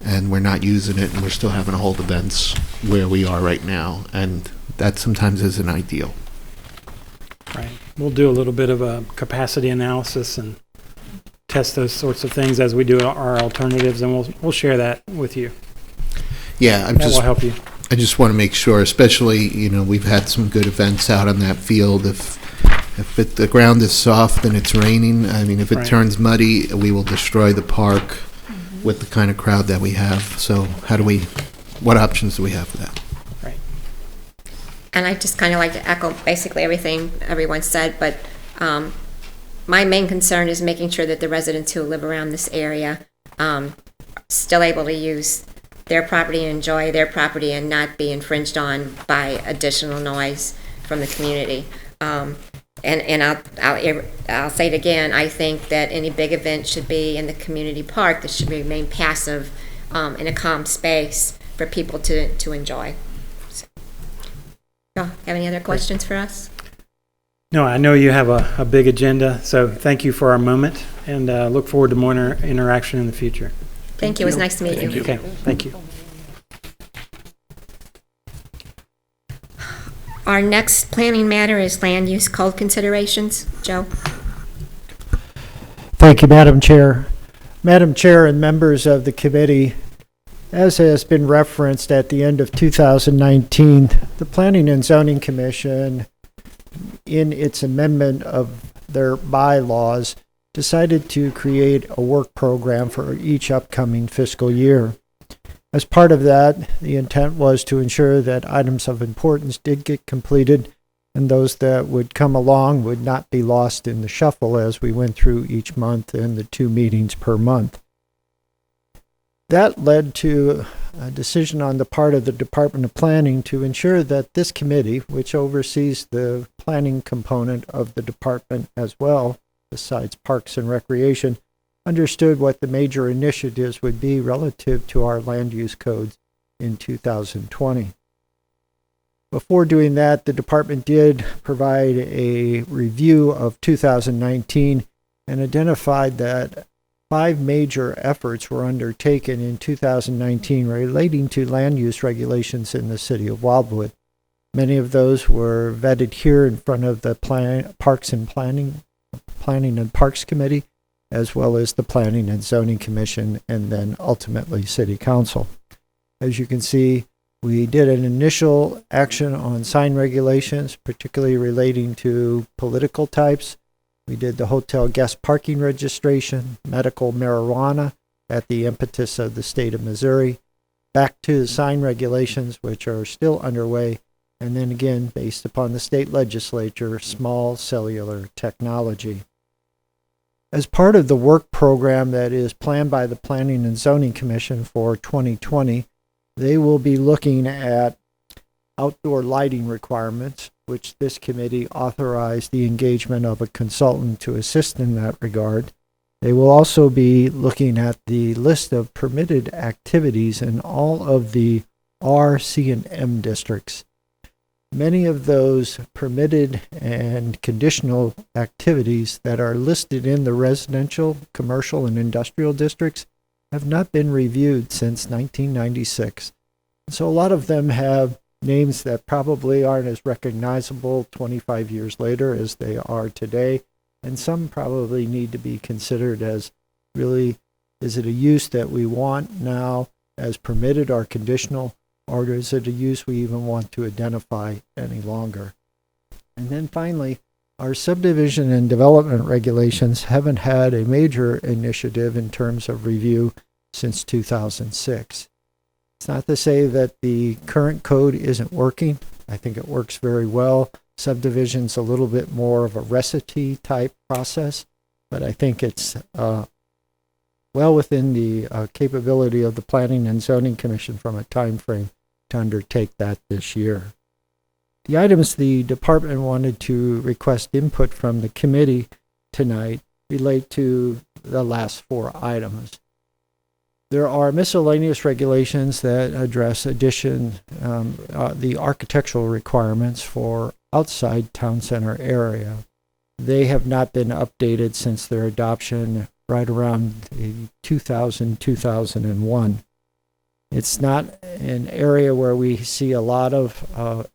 and we're not using it, and we're still having to hold events where we are right now, and that sometimes isn't ideal. Right. We'll do a little bit of a capacity analysis and test those sorts of things as we do our alternatives, and we'll share that with you. Yeah, That will help you. I just want to make sure, especially, we've had some good events out on that field. If the ground is soft and it's raining, if it Right. turns muddy, we will destroy the park with the kind of crowd that we have. So what options do we have for that? Right. And I just kind of like to echo basically everything everyone said, but my main concern is making sure that the residents who live around this area still able to use their property and enjoy their property and not be infringed on by additional noise from the community. And I'll say it again, I think that any big event should be in the community park. This should remain passive in a calm space for people to enjoy. So, have any other questions for us? No, I know you have a big agenda, so thank you for our moment, and look forward to more interaction in the future. Thank you. It was nice to meet you. Okay, thank you. Our next planning matter is land use code considerations. Joe? Thank you, Madam Chair. Madam Chair and members of the committee, as has been referenced at the end of 2019, the Planning and Zoning Commission, in its amendment of their bylaws, decided to create a work program for each upcoming fiscal year. As part of that, the intent was to ensure that items of importance did get completed, and those that would come along would not be lost in the shuffle as we went through each month and the 2 meetings per month. That led to a decision on the part of the Department of Planning to ensure that this committee, which oversees the planning component of the department as well, besides Parks and Recreation, understood what the major initiatives would be relative to our land use codes in 2020. Before doing that, the department did provide a review of 2019 and identified that 5 major efforts were undertaken in 2019 relating to land use regulations in the city of Wildwood. Many of those were vetted here in front of the Planning and Parks Committee, as well as the Planning and Zoning Commission, and then ultimately City Council. As you can see, we did an initial action on sign regulations, particularly relating to political types. We did the hotel guest parking registration, medical marijuana at the impetus of the state of Missouri, back to the sign regulations, which are still underway, and then again, based upon the state legislature, small cellular technology. As part of the work program that is planned by the Planning and Zoning Commission for 2020, they will be looking at outdoor lighting requirements, which this committee authorized the engagement of a consultant to assist in that regard. They will also be looking at the list of permitted activities in all of the R, C, and M districts. Many of those permitted and conditional activities that are listed in the residential, commercial, and industrial districts have not been reviewed since 1996. So a lot of them have names that probably aren't as recognizable 25 years later as they are today, and some probably need to be considered as really, is it a use that we want now as permitted or conditional, or is it a use we even want to identify any longer? And then finally, our subdivision and development regulations haven't had a major initiative in terms of review since 2006. It's not to say that the current code isn't working. I think it works very well. Subdivision's a little bit more of a recipe type process, but I think it's well within the capability of the Planning and Zoning Commission from a time frame to undertake that this year. The items the department wanted to request input from the committee tonight relate to the last 4 items. There are miscellaneous regulations that address the architectural requirements for outside town center area. They have not been updated since their adoption right around 2000-2001. It's not an area where we see a lot of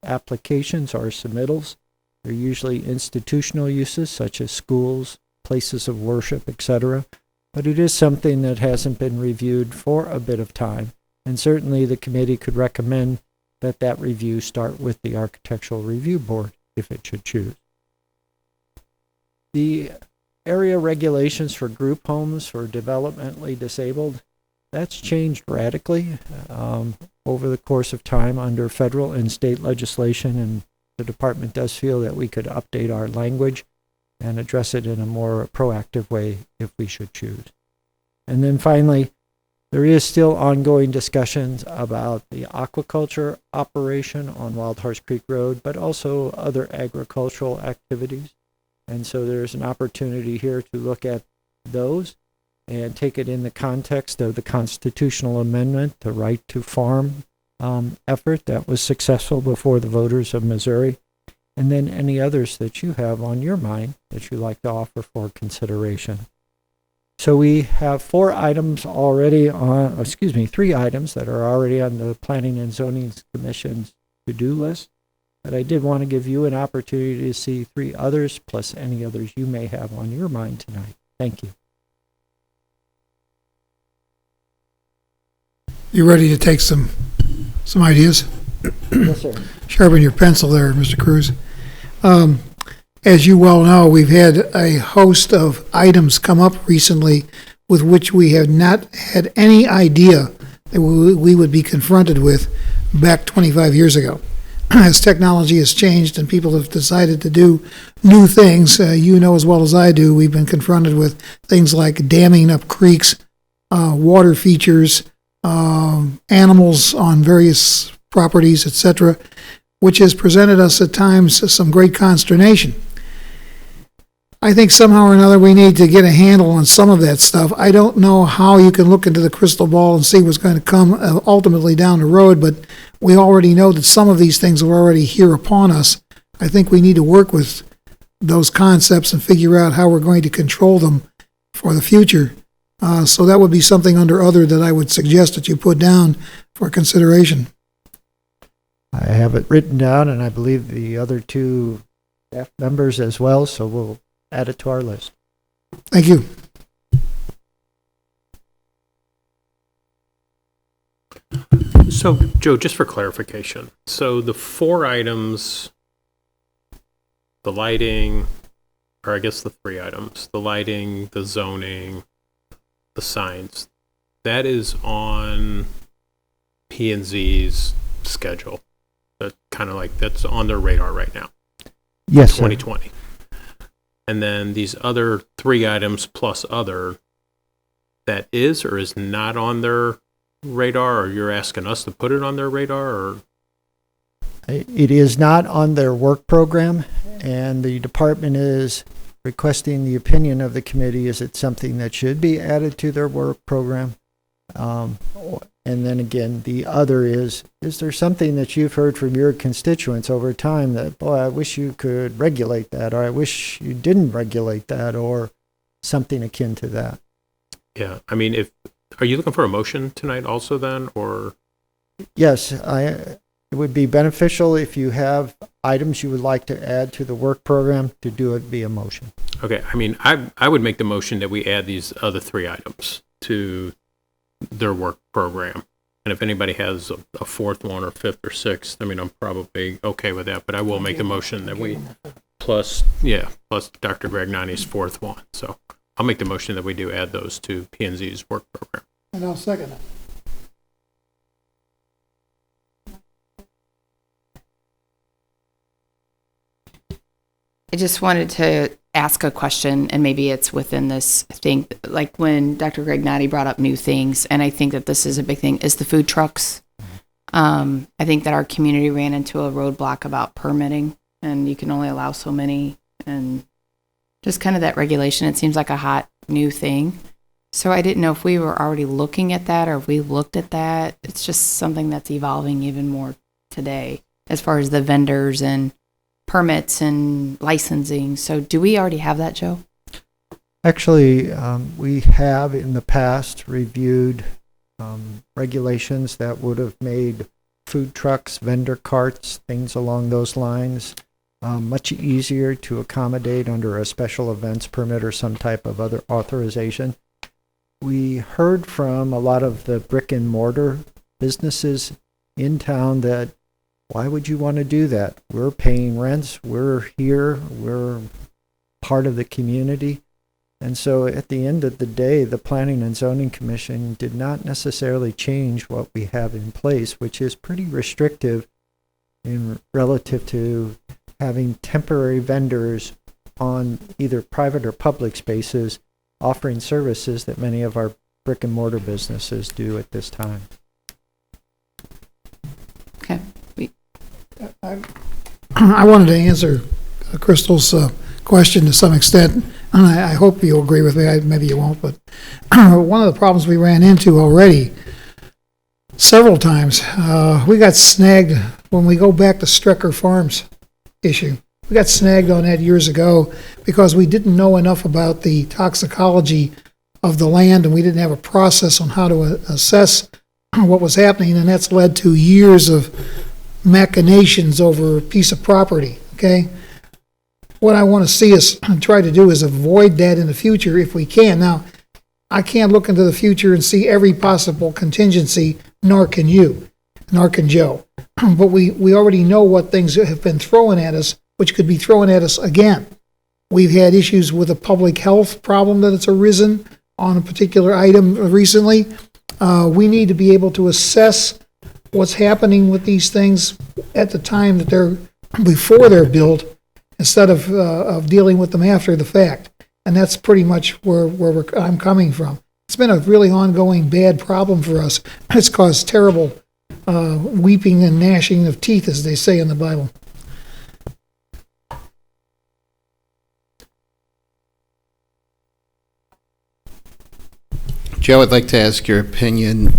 applications or submittals. They're usually institutional uses such as schools, places of worship, etc. But it is something that hasn't been reviewed for a bit of time, and certainly the committee could recommend that that review start with the Architectural Review Board if it should choose. The area regulations for group homes for developmentally disabled, that's changed radically over the course of time under federal and state legislation, and the department does feel that we could update our language and address it in a more proactive way if we should choose. And then finally, there is still ongoing discussions about the aquaculture operation on Wild Horse Creek Road, but also other agricultural activities. And so there's an opportunity here to look at those and take it in the context of the constitutional amendment, the right to farm effort that was successful before the voters of Missouri, and then any others that you have on your mind that you'd like to offer for consideration. So we have 3 items that are already on the Planning and Zoning Commission's to-do list, but I did want to give you an opportunity to see 3 others, plus any others you may have on your mind tonight. Thank you. You ready to take some ideas? Yes, sir. Sharpen your pencil there, Mr. Cruz. As you well know, we've had a host of items come up recently with which we have not had any idea that we would be confronted with back 25 years ago. As technology has changed and people have decided to do new things, you know as well as I do, we've been confronted with things like damming up creeks, water features, animals on various properties, etc., which has presented us at times some great consternation. I think somehow or another we need to get a handle on some of that stuff. I don't know how you can look into the crystal ball and see what's going to come ultimately down the road, but we already know that some of these things are already here upon us. I think we need to work with those concepts and figure out how we're going to control them for the future. So that would be something under other that I would suggest that you put down for consideration. I have it written down, and I believe the other two staff members as well, so we'll add it to our list. Thank you. So, Joe, just for clarification, so the 4 items, the lighting, or I guess the 3 items, the lighting, the zoning, the signs, that is on P&Z's schedule. That kind of like, that's on their radar right now, Yes, sir. 2020. And then these other 3 items plus other, that is or is not on their radar, or you're asking us to put it on their radar, or? It is not on their work program, and the department is requesting the opinion of the committee. Is it something that should be added to their work program? And then again, the other is there something that you've heard from your constituents over time that, boy, I wish you could regulate that, or I wish you didn't regulate that, or something akin to that? Yeah, I mean, are you looking for a motion tonight also then, or? Yes, it would be beneficial if you have items you would like to add to the work program to do it via motion. Okay, I mean, I would make the motion that we add these other 3 items to their work program. And if anybody has a 4th one or 5th or 6th, I mean, I'm probably okay with that, but I will make the motion that we, plus Dr. Gragnani's 4th one. So I'll make the motion that we do add those to P&Z's work program. And I'll second it. I just wanted to ask a question, and maybe it's within this thing, like when Dr. Gragnani brought up new things, and I think that this is a big thing, is the food trucks. I think that our community ran into a roadblock about permitting, and you can only allow so many, and just kind of that regulation. It seems like a hot new thing. So I didn't know if we were already looking at that, or if we looked at that. It's just something that's evolving even more today as far as the vendors and permits and licensing. So do we already have that, Joe? Actually, we have in the past reviewed regulations that would have made food trucks, vendor carts, things along those lines much easier to accommodate under a special events permit or some type of other authorization. We heard from a lot of the brick and mortar businesses in town that, why would you want to do that? We're paying rents, we're here, we're part of the community. And so at the end of the day, the Planning and Zoning Commission did not necessarily change what we have in place, which is pretty restrictive in relative to having temporary vendors on either private or public spaces offering services that many of our brick and mortar businesses do at this time. Okay. I wanted to answer Crystal's question to some extent, and I hope you'll agree with me. Maybe you won't, but one of the problems we ran into already several times, we got snagged when we go back to Strecker Farms issue. We got snagged on that years ago because we didn't know enough about the toxicology of the land, and we didn't have a process on how to assess what was happening, and that's led to years of machinations over a piece of property, okay? What I want to see us try to do is avoid that in the future if we can. Now, I can't look into the future and see every possible contingency, nor can you, nor can Joe. But we already know what things have been thrown at us, which could be thrown at us again. We've had issues with a public health problem that has arisen on a particular item recently. We need to be able to assess what's happening with these things at the time that before they're built, instead of dealing with them after the fact. And that's pretty much where I'm coming from. It's been a really ongoing bad problem for us. It's caused terrible weeping and gnashing of teeth, as they say in the Bible. Joe, I'd like to ask your opinion.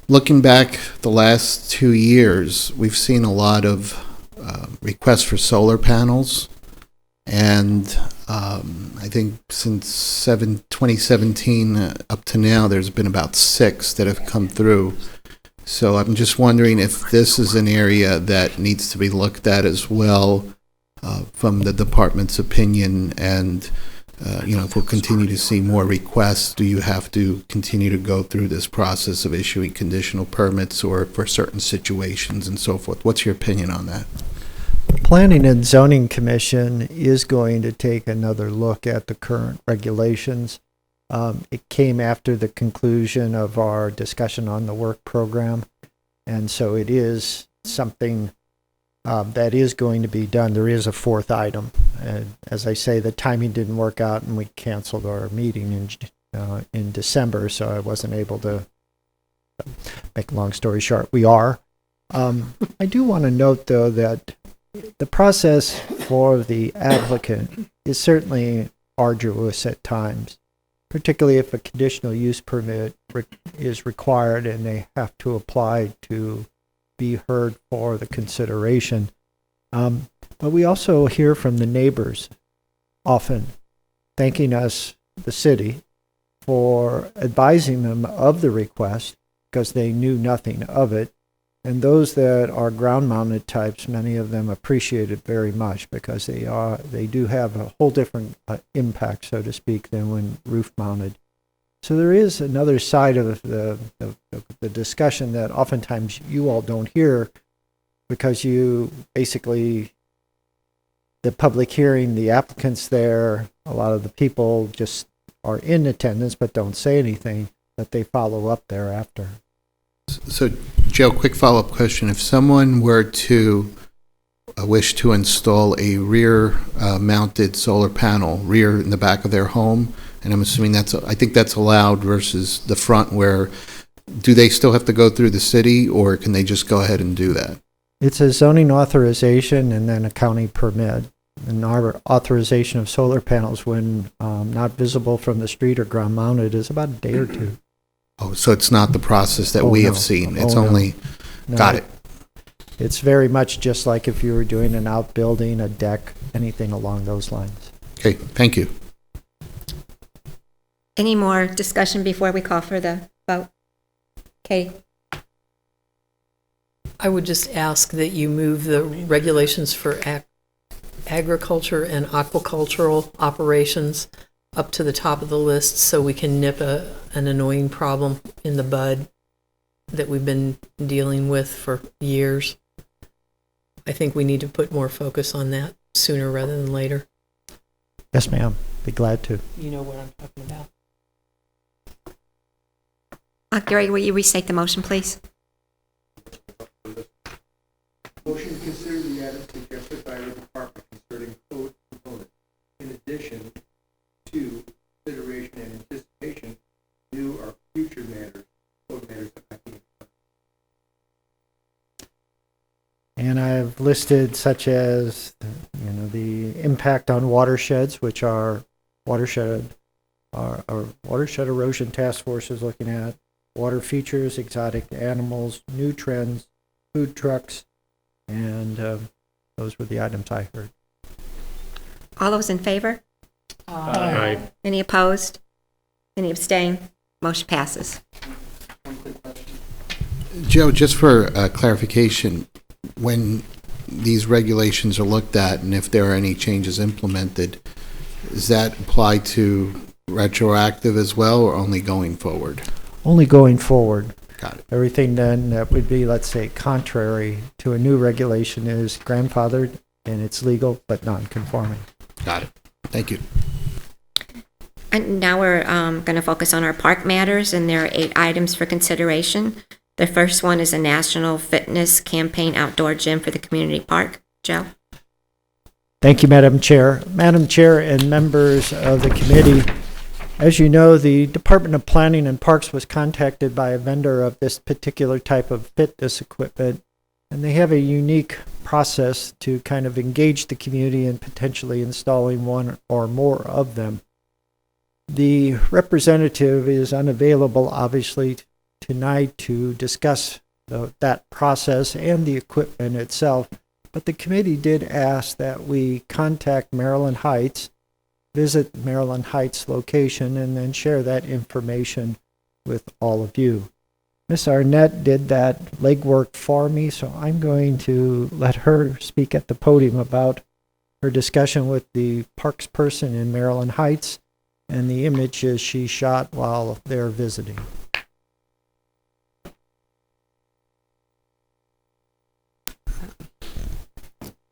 Looking back the last 2 years, we've seen a lot of requests for solar panels. And I think since 2017 up to now, there's been about 6 that have come through. So I'm just wondering if this is an area that needs to be looked at as well from the department's opinion. And, if we'll continue to see more requests, do you have to continue to go through this process of issuing conditional permits or for certain situations and so forth? What's your opinion on that? Planning and Zoning Commission is going to take another look at the current regulations. It came after the conclusion of our discussion on the work program, and so it is something that is going to be done. There is a 4th item. As I say, the timing didn't work out, and we canceled our meeting in December, so I wasn't able to make a long story short. We are. I do want to note, though, that the process for the applicant is certainly arduous at times, particularly if a conditional use permit is required and they have to apply to be heard for the consideration. But we also hear from the neighbors often thanking us, the city, for advising them of the request because they knew nothing of it. And those that are ground-mounted types, many of them appreciate it very much because they do have a whole different impact, so to speak, than when roof-mounted. So there is another side of the discussion that oftentimes you all don't hear because you basically, the public hearing, the applicants there, a lot of the people just are in attendance but don't say anything, but they follow up thereafter. So, Joe, quick follow-up question. If someone were to wish to install a rear-mounted solar panel, rear in the back of their home, and I'm assuming I think that's allowed versus the front where, do they still have to go through the city or can they just go ahead and do that? It's a zoning authorization and then a county permit. And our authorization of solar panels when not visible from the street or ground-mounted is about a day or 2. Oh, so it's not the process that we have seen. It's only, got it. It's very much just like if you were doing an outbuilding, a deck, anything along those lines. Okay, thank you. Any more discussion before we call for the vote? Katie? I would just ask that you move the regulations for agriculture and aquacultural operations up to the top of the list so we can nip an annoying problem in the bud that we've been dealing with for years. I think we need to put more focus on that sooner rather than later. Yes, ma'am. Be glad to. You know what I'm talking about. Gary, will you restate the motion, please? Motion to consider the items suggested by the department concerning code components, in addition to consideration and anticipation, new or future matters, code matters that might be. And I've listed such as, the impact on watersheds, which our watershed erosion task force is looking at, water features, exotic animals, new trends, food trucks, and those were the items I heard. All those in favor? Aye. Any opposed? Any abstain? Motion passes. Joe, just for clarification, when these regulations are looked at and if there are any changes implemented, does that apply to retroactive as well or only going forward? Only going forward. Got it. Everything then that would be, let's say, contrary to a new regulation is grandfathered and it's legal but non-conforming. Got it. Thank you. And now we're going to focus on our park matters, and there are 8 items for consideration. The first one is a national fitness campaign outdoor gym for the community park. Joe? Thank you, Madam Chair. Madam Chair and members of the committee, as you know, the Department of Planning and Parks was contacted by a vendor of this particular type of fitness equipment, and they have a unique process to kind of engage the community in potentially installing one or more of them. The representative is unavailable, obviously, tonight to discuss that process and the equipment itself, but the committee did ask that we contact Maryland Heights, visit Maryland Heights location, and then share that information with all of you. Miss Arnett did that legwork for me, so I'm going to let her speak at the podium about her discussion with the parks person in Maryland Heights and the images she shot while they're visiting.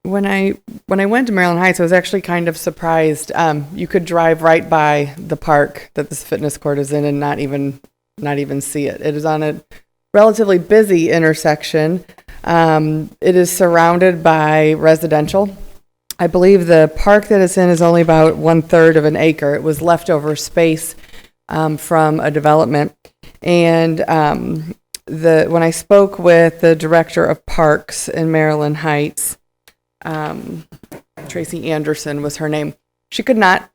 When I went to Maryland Heights, I was actually kind of surprised. You could drive right by the park that this fitness court is in and not even see it. It is on a relatively busy intersection. It is surrounded by residential. I believe the park that it's in is only about 1/3 of an acre. It was leftover space from a development. And when I spoke with the director of parks in Maryland Heights, Tracy Anderson was her name, she could not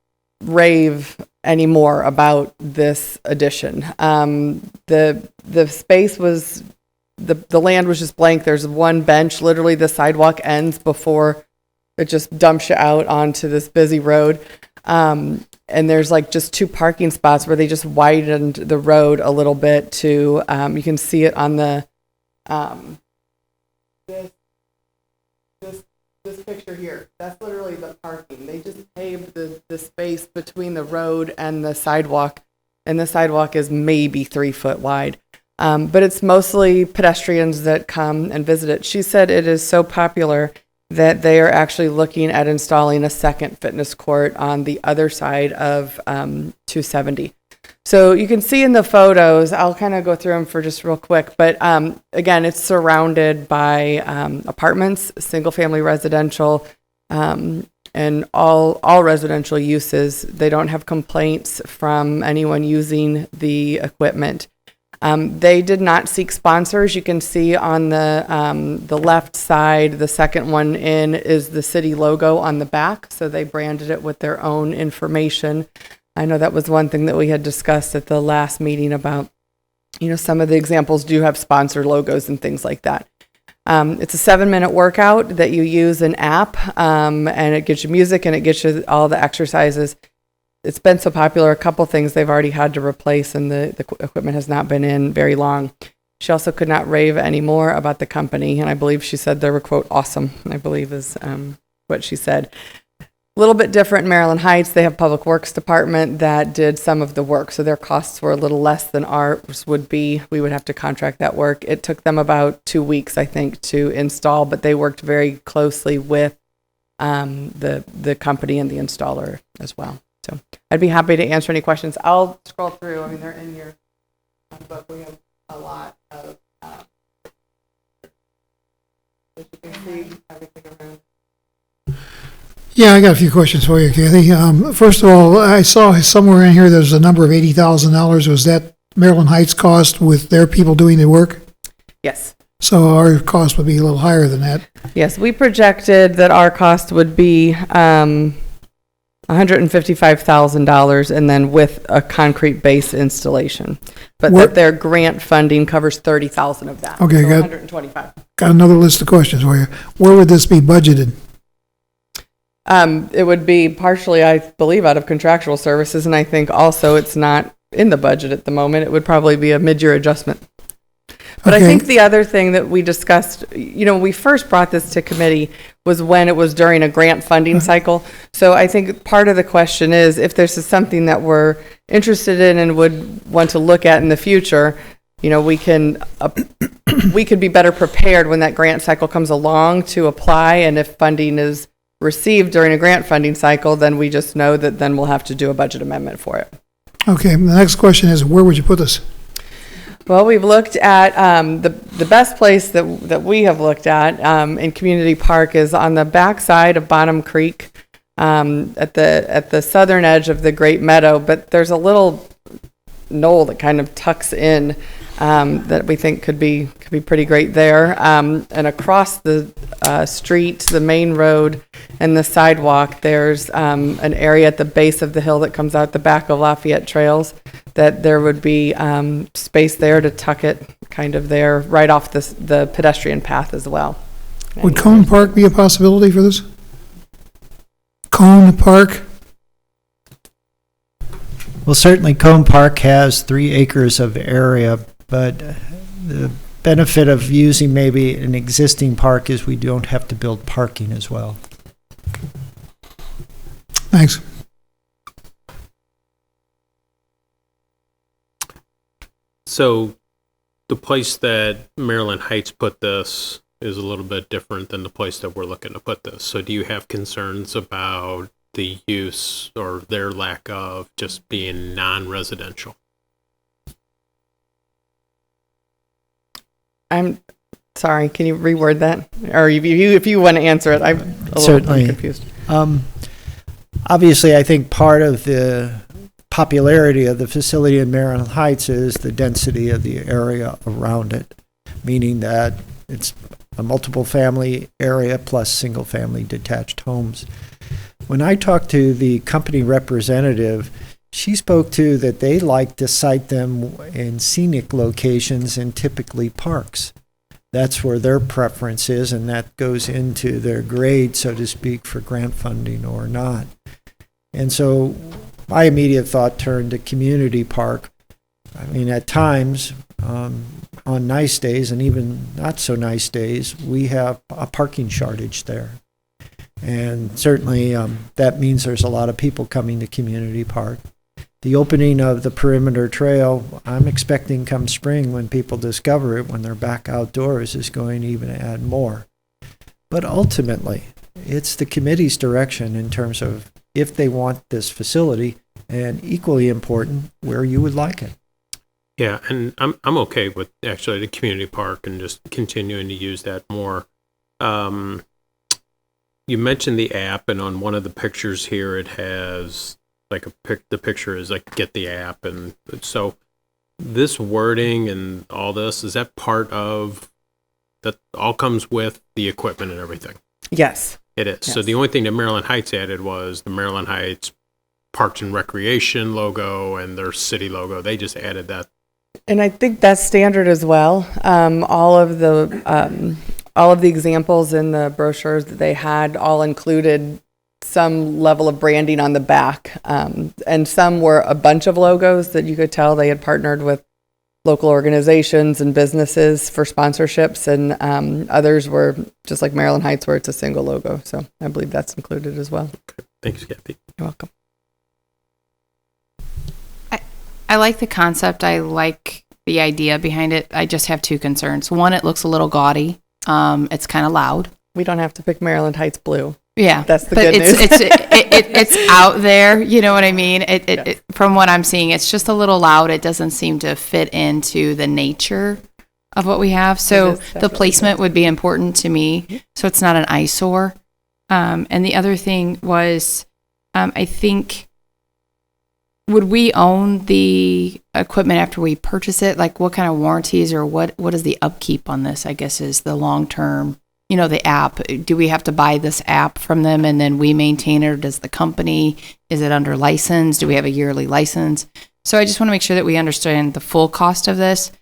rave anymore about this addition. The space was, the land was just blank. There's one bench, literally the sidewalk ends before it just dumps you out onto this busy road. And there's like just 2 parking spots where they just widened the road a little bit to, you can see it on the, this picture here. That's literally the parking. They just paved the space between the road and the sidewalk, and the sidewalk is maybe 3 foot wide. But it's mostly pedestrians that come and visit it. She said it is so popular that they are actually looking at installing a second fitness court on the other side of 270. So you can see in the photos, I'll kind of go through them for just real quick, but again, it's surrounded by apartments, single family residential, and all residential uses. They don't have complaints from anyone using the equipment. They did not seek sponsors. You can see on the left side, the second one in is the city logo on the back. So they branded it with their own information. I know that was one thing that we had discussed at the last meeting about, some of the examples do have sponsor logos and things like that. It's a 7-minute workout that you use an app, and it gives you music and it gets you all the exercises. It's been so popular, a couple things they've already had to replace, and the equipment has not been in very long. She also could not rave anymore about the company, and I believe she said they were, quote, awesome, I believe is what she said. A little bit different in Maryland Heights. They have Public Works Department that did some of the work, so their costs were a little less than ours would be. We would have to contract that work. It took them about 2 weeks, I think, to install, but they worked very closely with the company and the installer as well. So I'd be happy to answer any questions. I'll scroll through. I mean, they're in your book. We have a lot of, as you can see, everything around. Yeah, I got a few questions for you, Kathy. First of all, I saw somewhere in here there's a number of $80,000. Was that Maryland Heights cost with their people doing the work? Yes. So our cost would be a little higher than that. Yes, we projected that our cost would be $155,000, and then with a concrete base installation. But that their grant funding covers $30,000 of that. Okay, so good. 125. Got another list of questions for you. Where would this be budgeted? It would be partially, I believe, out of contractual services, and I think also it's not in the budget at the moment. It would probably be a mid-year adjustment. But okay. I think the other thing that we discussed, when we first brought this to committee was when it was during a grant funding cycle. So I think part of the question is if this is something that we're interested in and would want to look at in the future, we could be better prepared when that grant cycle comes along to apply. And if funding is received during a grant funding cycle, then we just know that then we'll have to do a budget amendment for it. Okay, the next question is, where would you put this? Well, we've looked at the best place that we have looked at in Community Park is on the back side of Bottom Creek, at the southern edge of the Great Meadow. But there's a little knoll that kind of tucks in that we think could be pretty great there. And across the street, the main road and the sidewalk, there's an area at the base of the hill that comes out the back of Lafayette Trails, that there would be space there to tuck it kind of there right off the pedestrian path as well. Would Cone Park be a possibility for this? Cone Park? Well, certainly Cone Park has 3 acres of area, but the benefit of using maybe an existing park is we don't have to build parking as well. Thanks. So the place that Maryland Heights put this is a little bit different than the place that we're looking to put this. So do you have concerns about the use or their lack of just being non-residential? I'm sorry, can you reword that? Or if you want to answer it, I'm a Certainly. little confused. Obviously, I think part of the popularity of the facility in Maryland Heights is the density of the area around it, meaning that it's a multiple family area plus single family detached homes. When I talked to the company representative, she spoke to that they like to site them in scenic locations and typically parks. That's where their preference is, and that goes into their grade, so to speak, for grant funding or not. And so my immediate thought turned to community park. I mean, at times, on nice days and even not so nice days, we have a parking shortage there. And certainly that means there's a lot of people coming to community park. The opening of the perimeter trail, I'm expecting come spring when people discover it, when they're back outdoors, is going to even add more. But ultimately, it's the committee's direction in terms of if they want this facility, and equally important, where you would like it. Yeah, and I'm okay with actually the community park and just continuing to use that more. You mentioned the app, and on one of the pictures here, it has like the picture is like get the app, and so this wording and all this, is that part of that? All comes with the equipment and everything. Yes. It is. Yes. So the only thing that Maryland Heights added was the Maryland Heights Parks and Recreation logo and their city logo. They just added that. And I think that's standard as well. All of the examples in the brochures that they had all included some level of branding on the back, and some were a bunch of logos that you could tell they had partnered with local organizations and businesses for sponsorships, and others were just like Maryland Heights, where it's a single logo. So I believe that's included as well. Thanks, Kathy. You're welcome. I like the concept. I like the idea behind it. I just have 2 concerns. One, it looks a little gaudy. It's kind of loud. We don't have to pick Maryland Heights blue. Yeah, That's the but good news. It's out there. You know what I mean? It from what I'm seeing, it's just a little loud. It doesn't seem to fit into the nature of what we have. So the placement would be important to me, so it's not an eyesore. And the other thing was, I think, would we own the equipment after we purchase it? Like, what kind of warranties or what is the upkeep on this, I guess, is the long-term, the app. Do we have to buy this app from them and then we maintain it, or does the company, is it under license? Do we have a yearly license? So I just want to make sure that we understand the full cost of this.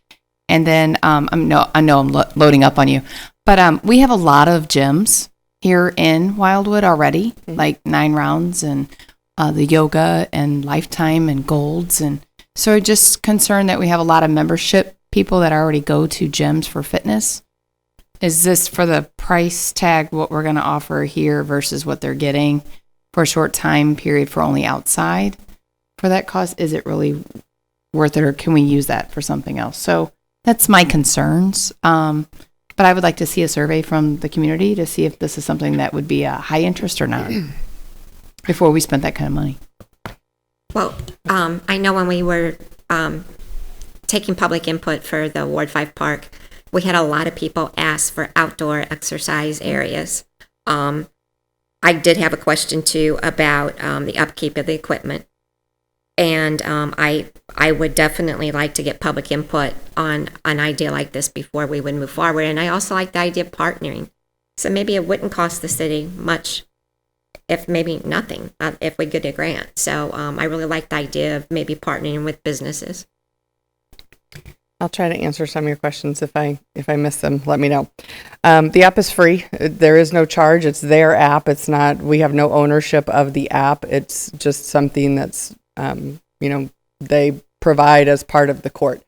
And then, I know I'm loading up on you, but we have a lot of gyms here in Wildwood already, like 9 Rounds and the yoga and Lifetime and Golds. And so I'm just concerned that we have a lot of membership people that already go to gyms for fitness. Is this for the price tag, what we're going to offer here versus what they're getting for a short time period for only outside for that cost? Is it really worth it, or can we use that for something else? So that's my concerns. But I would like to see a survey from the community to see if this is something that would be a high interest or not before we spent that kind of money. Well, I know when we were taking public input for the Ward 5 Park, we had a lot of people ask for outdoor exercise areas. I did have a question too about the upkeep of the equipment. And I would definitely like to get public input on an idea like this before we would move forward. And I also like the idea of partnering. So maybe it wouldn't cost the city much, if maybe nothing, if we get a grant. So I really like the idea of maybe partnering with businesses. I'll try to answer some of your questions. If I miss them, let me know. The app is free. There is no charge. It's their app. It's not, we have no ownership of the app. It's just something that's, they provide as part of the court.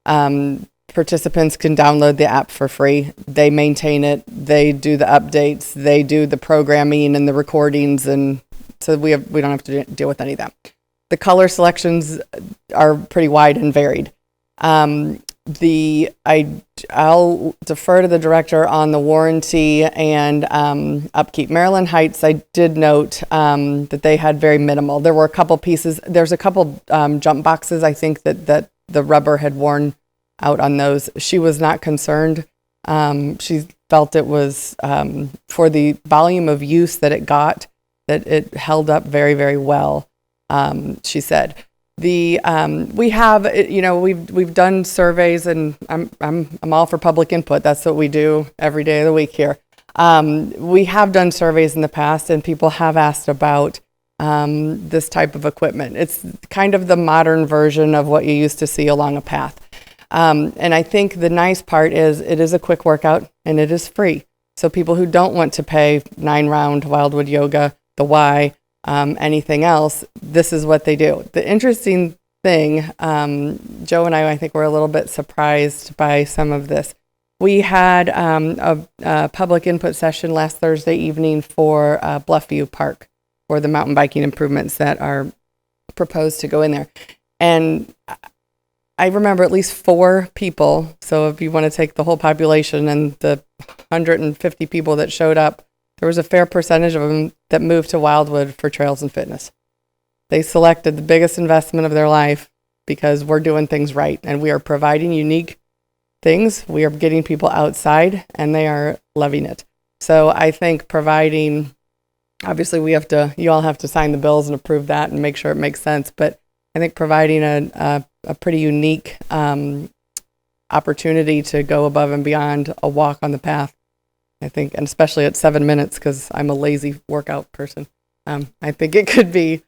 Participants can download the app for free. They maintain it. They do the updates. They do the programming and the recordings, and so we don't have to deal with any of that. The color selections are pretty wide and varied. I'll defer to the director on the warranty and upkeep. Maryland Heights, I did note that they had very minimal. There were a couple pieces. There's a couple jump boxes, I think, that the rubber had worn out on those. She was not concerned. She felt it was for the volume of use that it got, that it held up very, very well. She said. We have, we've done surveys, and I'm all for public input. That's what we do every day of the week here. We have done surveys in the past, and people have asked about this type of equipment. It's kind of the modern version of what you used to see along a path. And I think the nice part is it is a quick workout and it is free. So people who don't want to pay 9-round Wildwood yoga, the Y, anything else, this is what they do. The interesting thing, Joe and I think we're a little bit surprised by some of this. We had a public input session last Thursday evening for Bluffview Park, for the mountain biking improvements that are proposed to go in there. And I remember at least 4 people, so if you want to take the whole population and the 150 people that showed up, there was a fair percentage of them that moved to Wildwood for trails and fitness. They selected the biggest investment of their life because we're doing things right and we are providing unique things. We are getting people outside and they are loving it. So I think providing, obviously you all have to sign the bills and approve that and make sure it makes sense, but I think providing a pretty unique opportunity to go above and beyond a walk on the path, I think, and especially at 7 minutes, because I'm a lazy workout person. I think it could be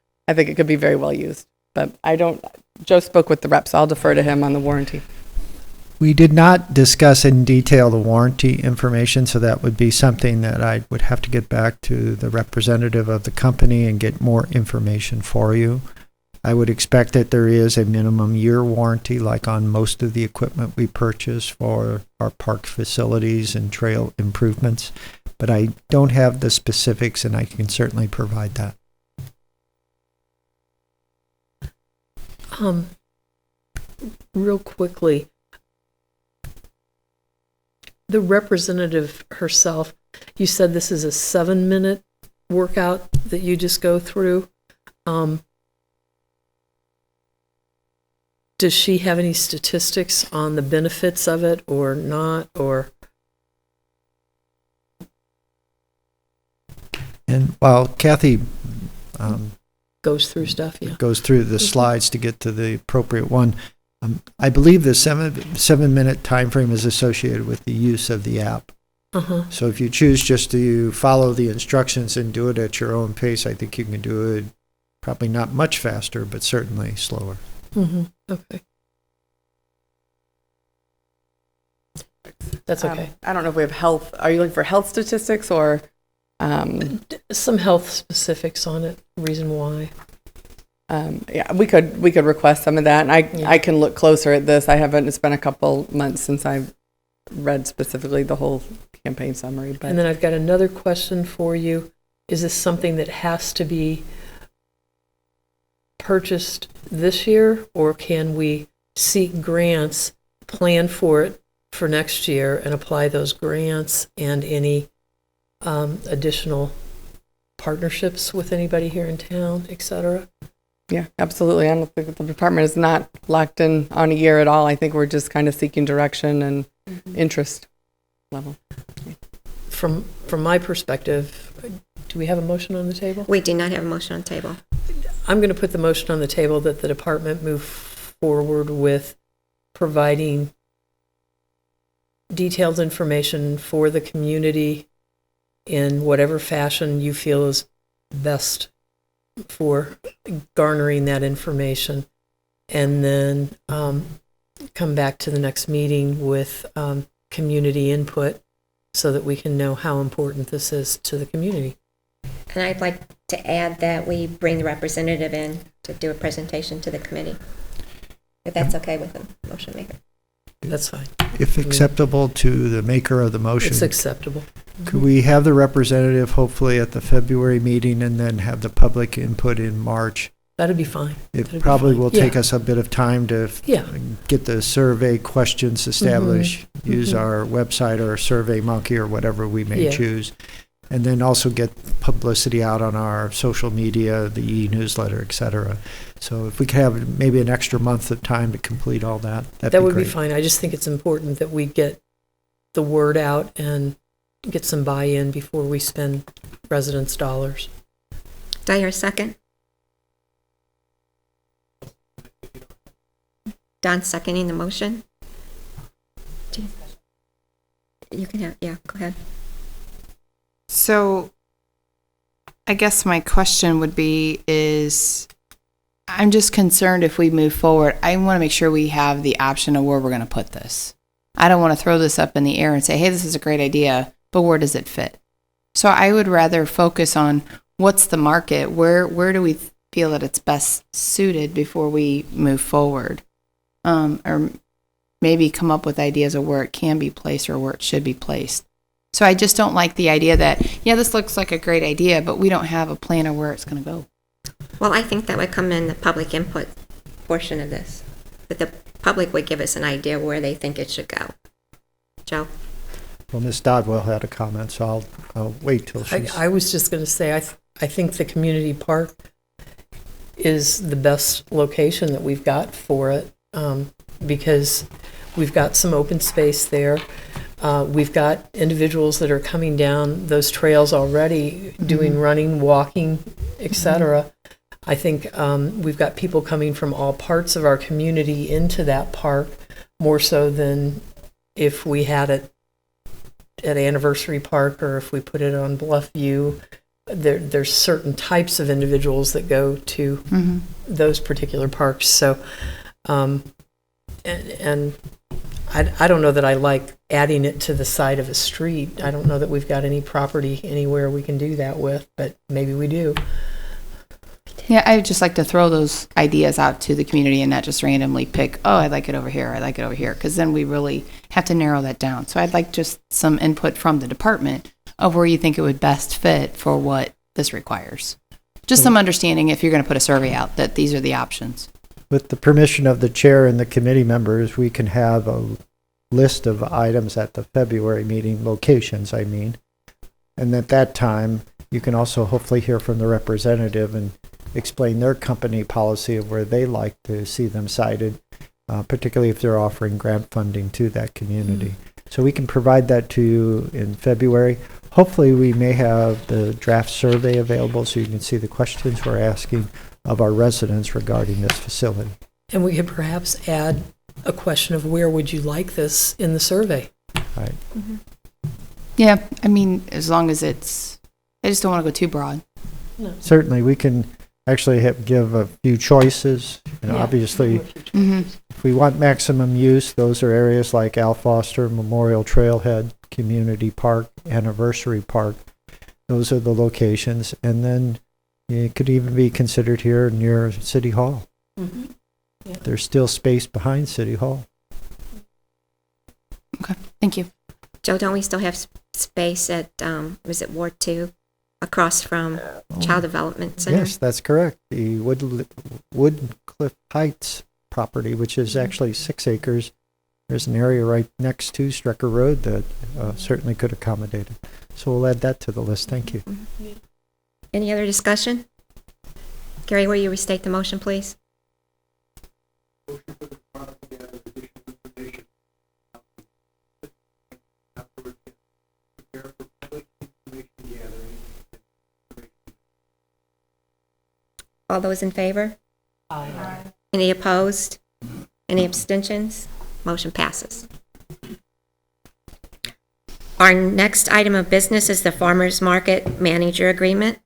very well used. But Joe spoke with the reps, so I'll defer to him on the warranty. We did not discuss in detail the warranty information, so that would be something that I would have to get back to the representative of the company and get more information for you. I would expect that there is a minimum year warranty, like on most of the equipment we purchase for our park facilities and trail improvements, but I don't have the specifics, and I can certainly provide that. Real quickly, the representative herself, you said this is a 7-minute workout that you just go through. Does she have any statistics on the benefits of it or not, or? And while Kathy Goes through stuff, yeah. goes through the slides to get to the appropriate one, I believe the 7-minute time frame is associated with the use of the app. Uh-huh. So if you choose just to follow the instructions and do it at your own pace, I think you can do it probably not much faster, but certainly slower. Mm-hmm. Okay. That's okay. I don't know if we have health. Are you looking for health statistics or? Some health specifics on it, reason why. Yeah, we could request some of that, and I can look closer at this. It's been a couple months since I've read specifically the whole campaign summary. But. And then I've got another question for you. Is this something that has to be purchased this year, or can we seek grants, plan for it for next year, and apply those grants and any additional partnerships with anybody here in town, et cetera? Yeah, absolutely. I don't think the department is not locked in on a year at all. I think we're just kind of seeking direction and interest level. From my perspective, do we have a motion on the table? We do not have a motion on the table. I'm going to put the motion on the table that the department move forward with providing detailed information for the community in whatever fashion you feel is best for garnering that information, and then come back to the next meeting with community input so that we can know how important this is to the community. And I'd like to add that we bring the representative in to do a presentation to the committee, if that's okay with the motion maker. That's fine. If acceptable to the maker of the motion, It's acceptable. could we have the representative hopefully at the February meeting and then have the public input in March? That'd be fine. It That'd be probably fine. will Yeah. take us a bit of time to Yeah. get the survey questions established, use mhm. our website or Survey Monkey or whatever we may Yeah. choose, and then also get publicity out on our social media, the e-newsletter, et cetera. So if we could have maybe an extra month of time to complete all that, that'd That be would great. be fine. I just think it's important that we get the word out and get some buy-in before we spend residents' dollars. Do I hear a second? Don seconding the motion? You can have, yeah, go ahead. So I guess my question would be is I'm just concerned if we move forward, I want to make sure we have the option of where we're going to put this. I don't want to throw this up in the air and say, hey, this is a great idea, but where does it fit? So I would rather focus on what's the market, where do we feel that it's best suited before we move forward? Or maybe come up with ideas of where it can be placed or where it should be placed. So I just don't like the idea that, yeah, this looks like a great idea, but we don't have a plan of where it's going to go. Well, I think that would come in the public input portion of this, that the public would give us an idea where they think it should go. Joe? Well, Ms. Dodwell had a comment, so I'll wait till she's... I was just going to say, I think the community park is the best location that we've got for it, because we've got some open space there. We've got individuals that are coming down those trails already, doing running, walking, etc. I think we've got people coming from all parts of our community into that park, more so than if we had it at Anniversary Park or if we put it on Bluffview. There's certain types of individuals that go to those particular parks. So, and I don't know that I like adding it to the side of a street. I don't know that we've got any property anywhere we can do that with, but maybe we do. Yeah, I would just like to throw those ideas out to the community and not just randomly pick, oh, I like it over here, I like it over here, because then we really have to narrow that down. So I'd like just some input from the department of where you think it would best fit for what this requires. Just some understanding if you're going to put a survey out that these are the options. With the permission of the chair and the committee members, we can have a list of items at the February meeting, locations, I mean. And at that time, you can also hopefully hear from the representative and explain their company policy of where they like to see them cited, particularly if they're offering grant funding to that community. So we can provide that to you in February. Hopefully we may have the draft survey available so you can see the questions we're asking of our residents regarding this facility. And we could perhaps add a question of where would you like this in the survey? Right. Yeah, I mean, as long as it's, I just don't want to go too broad. Certainly, we can actually give a few choices. You know, Yeah. obviously, Mm-hmm. if we want maximum use, those are areas like Al Foster, Memorial Trailhead, Community Park, Anniversary Park. Those are the locations. And then it could even be considered here near City Hall. Yeah. There's still space behind City Hall. Thank you. Joe, don't we still have space at, was it Ward 2, across from Child Development Center? Yes, that's correct. The Woodcliff Heights property, which is actually 6 acres. There's an area right next to Strecker Road that certainly could accommodate it. So we'll add that to the list. Thank you. Any other discussion? Gary, will you restate the motion, please? Motion for the department to gather additional information. Afterwards, prepare for public information gathering. All those in favor? Aye. Any opposed? Any abstentions? Motion passes. Our next item of business is the Farmers Market Manager Agreement.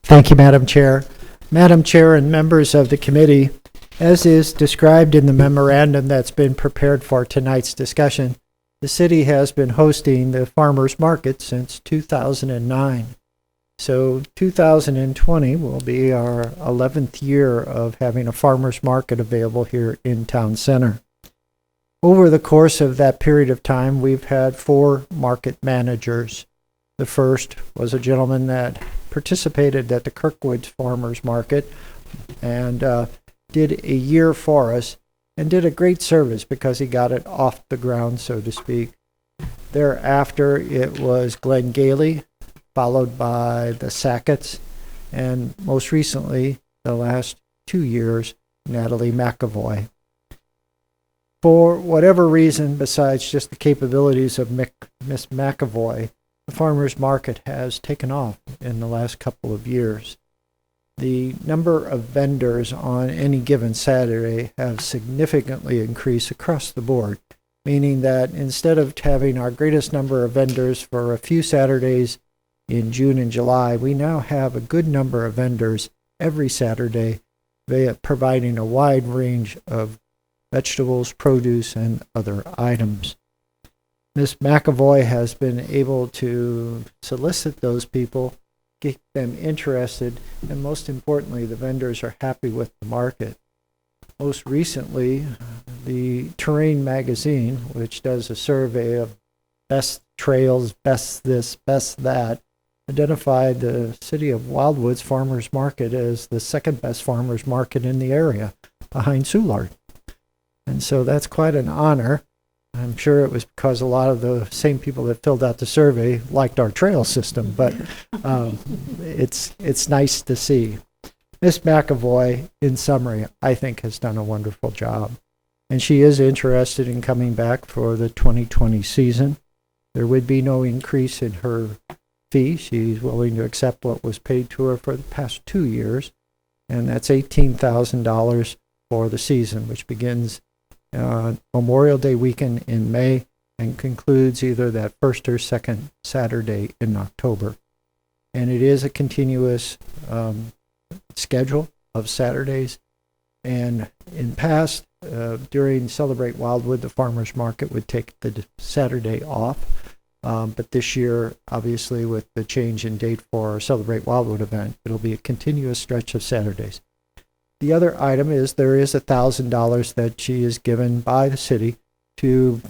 Thank you, Madam Chair. Madam Chair and members of the committee, as is described in the memorandum that's been prepared for tonight's discussion, the city has been hosting the farmers market since 2009. So 2020 will be our 11th year of having a farmers market available here in Town Center. Over the course of that period of time, we've had 4 market managers. The first was a gentleman that participated at the Kirkwood Farmers Market and did a year for us and did a great service because he got it off the ground, so to speak. Thereafter, it was Glenn Gailey, followed by the Sacketts, and most recently, the last 2 years, Natalie McAvoy. For whatever reason, besides just the capabilities of Miss McAvoy, the farmers market has taken off in the last couple of years. The number of vendors on any given Saturday have significantly increased across the board, meaning that instead of having our greatest number of vendors for a few Saturdays in June and July, we now have a good number of vendors every Saturday, providing a wide range of vegetables, produce, and other items. Ms. McAvoy has been able to solicit those people, get them interested, and most importantly, the vendors are happy with the market. Most recently, the Terrain magazine, which does a survey of best trails, best this, best that, identified the city of Wildwood's farmers market as the second best farmers market in the area, behind Cellular. And so that's quite an honor. I'm sure it was because a lot of the same people that filled out the survey liked our trail system, but it's nice to see. Miss McAvoy, in summary, I think has done a wonderful job. And she is interested in coming back for the 2020 season. There would be no increase in her fee. She's willing to accept what was paid to her for the past 2 years, and that's $18,000 for the season, which begins Memorial Day weekend in May and concludes either that first or second Saturday in October. And it is a continuous schedule of Saturdays. And in past, during Celebrate Wildwood, the farmers market would take the Saturday off. But this year, obviously, with the change in date for our Celebrate Wildwood event, it'll be a continuous stretch of Saturdays. The other item is there is $1,000 that she is given by the city to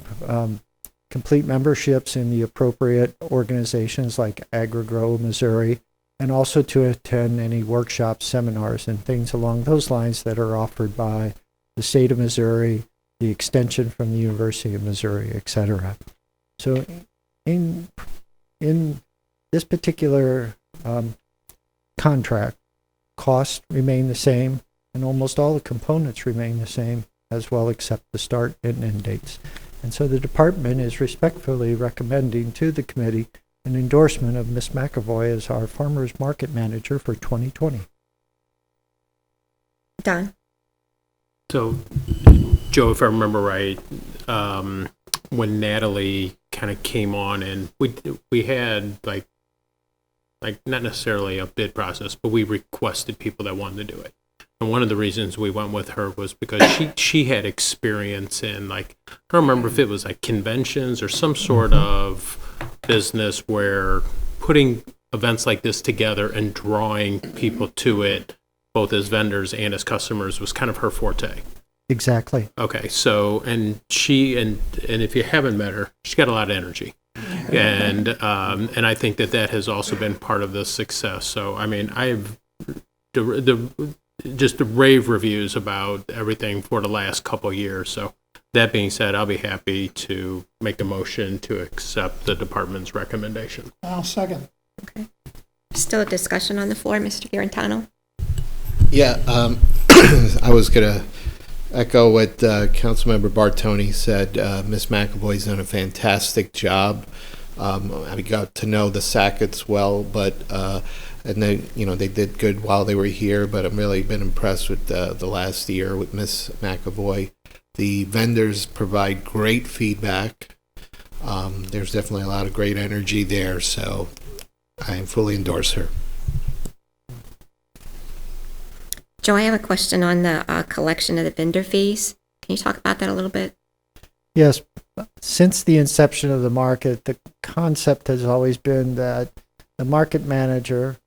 complete memberships in the appropriate organizations like AgriGrow Missouri, and also to attend any workshops, seminars, and things along those lines that are offered by the state of Missouri, the extension from the University of Missouri, etc. So in this particular contract, costs remain the same, and almost all the components remain the same as well, except the start and end dates. And so the department is respectfully recommending to the committee an endorsement of Ms. McAvoy as our farmers market manager for 2020. Don? So, Joe, if I remember right, when Natalie kind of came on, and we had like not necessarily a bid process, but we requested people that wanted to do it. And one of the reasons we went with her was because she had experience in, like, I don't remember if it was like conventions or some sort of business where putting events like this together and drawing people to it, both as vendors and as customers, was kind of her forte. Exactly. Okay, so, and she, and if you haven't met her, she's got a lot of energy. And I think that has also been part of the success. So, I mean, I've just rave reviews about everything for the last couple of years. So that being said, I'll be happy to make a motion to accept the department's recommendation. I'll second. Okay. Still a discussion on the floor, Mr. Garantano? Yeah, I was going to echo what Councilmember Bartoni said. Ms. McAvoy's done a fantastic job. I got to know the Sacketts well, but and they did good while they were here, but I've really been impressed with the last year with Miss McAvoy. The vendors provide great feedback. There's definitely a lot of great energy there, so I fully endorse her. Joe, I have a question on the collection of the vendor fees. Can you talk about that a little bit? Yes, since the inception of the market, the concept has always been that the market manager,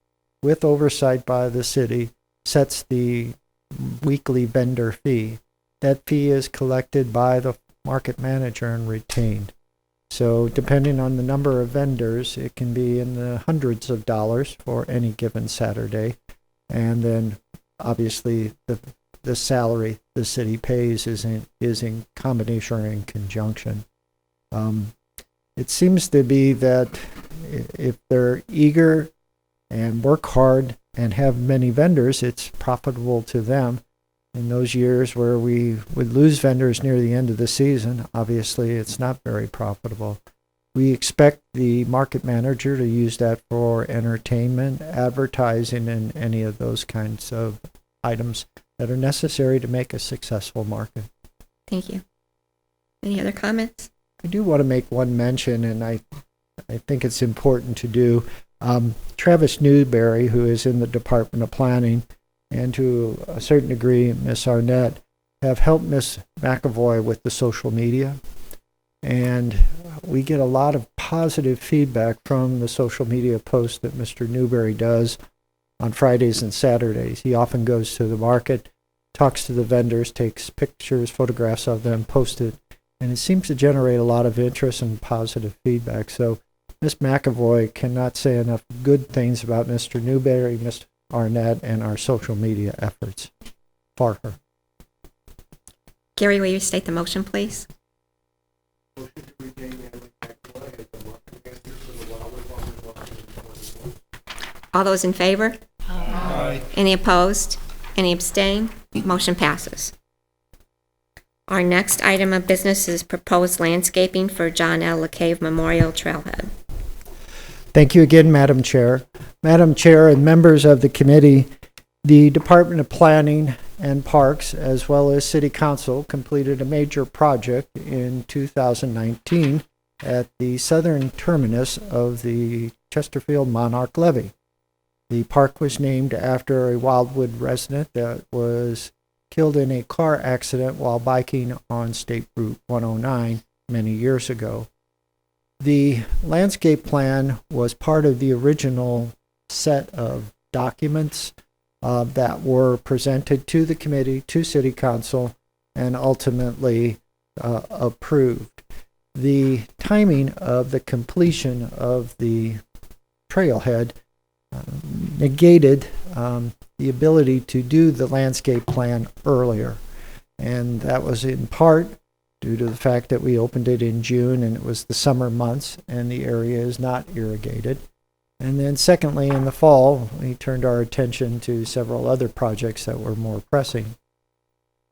with oversight by the city, sets the weekly vendor fee. That fee is collected by the market manager and retained. So depending on the number of vendors, it can be in the hundreds of dollars for any given Saturday. And then obviously the salary the city pays is in combination or in conjunction. It seems to be that if they're eager and work hard and have many vendors, it's profitable to them. In those years where we would lose vendors near the end of the season, obviously it's not very profitable. We expect the market manager to use that for entertainment, advertising, and any of those kinds of items that are necessary to make a successful market. Thank you. Any other comments? I do want to make one mention, and I think it's important to do. Travis Newberry, who is in the Department of Planning, and to a certain degree, Miss Arnett, have helped Miss McAvoy with the social media. And we get a lot of positive feedback from the social media posts that Mr. Newberry does on Fridays and Saturdays. He often goes to the market, talks to the vendors, takes pictures, photographs of them, posts it, and it seems to generate a lot of interest and positive feedback. So Miss McAvoy cannot say enough good things about Mr. Newberry, Miss Arnett, and our social media efforts for her. Gary, will you state the motion, please? Motion to retain Natalie McAvoy as the market manager for the Wildwood Farmers Market in 2020. All those in favor? Aye. Any opposed? Any abstain? Motion passes. Our next item of business is proposed landscaping for John L. LeCave Memorial Trailhead. Thank you again, Madam Chair. Madam Chair and members of the committee, the Department of Planning and Parks, as well as City Council, completed a major project in 2019 at the southern terminus of the Chesterfield Monarch Levee. The park was named after a Wildwood resident that was killed in a car accident while biking on State Route 109 many years ago. The landscape plan was part of the original set of documents that were presented to the committee, to City Council, and ultimately approved. The timing of the completion of the trailhead negated the ability to do the landscape plan earlier. And that was in part due to the fact that we opened it in June and it was the summer months and the area is not irrigated. And then secondly, in the fall, we turned our attention to several other projects that were more pressing.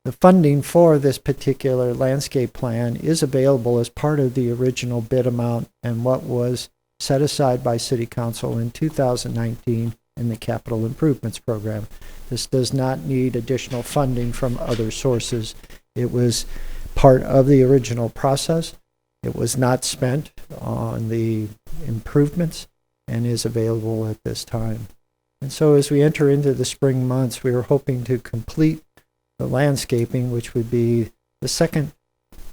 The funding for this particular landscape plan is available as part of the original bid amount and what was set aside by City Council in 2019 in the Capital Improvements Program. This does not need additional funding from other sources. It was part of the original process. It was not spent on the improvements and is available at this time. And so as we enter into the spring months, we are hoping to complete the landscaping, which would be the second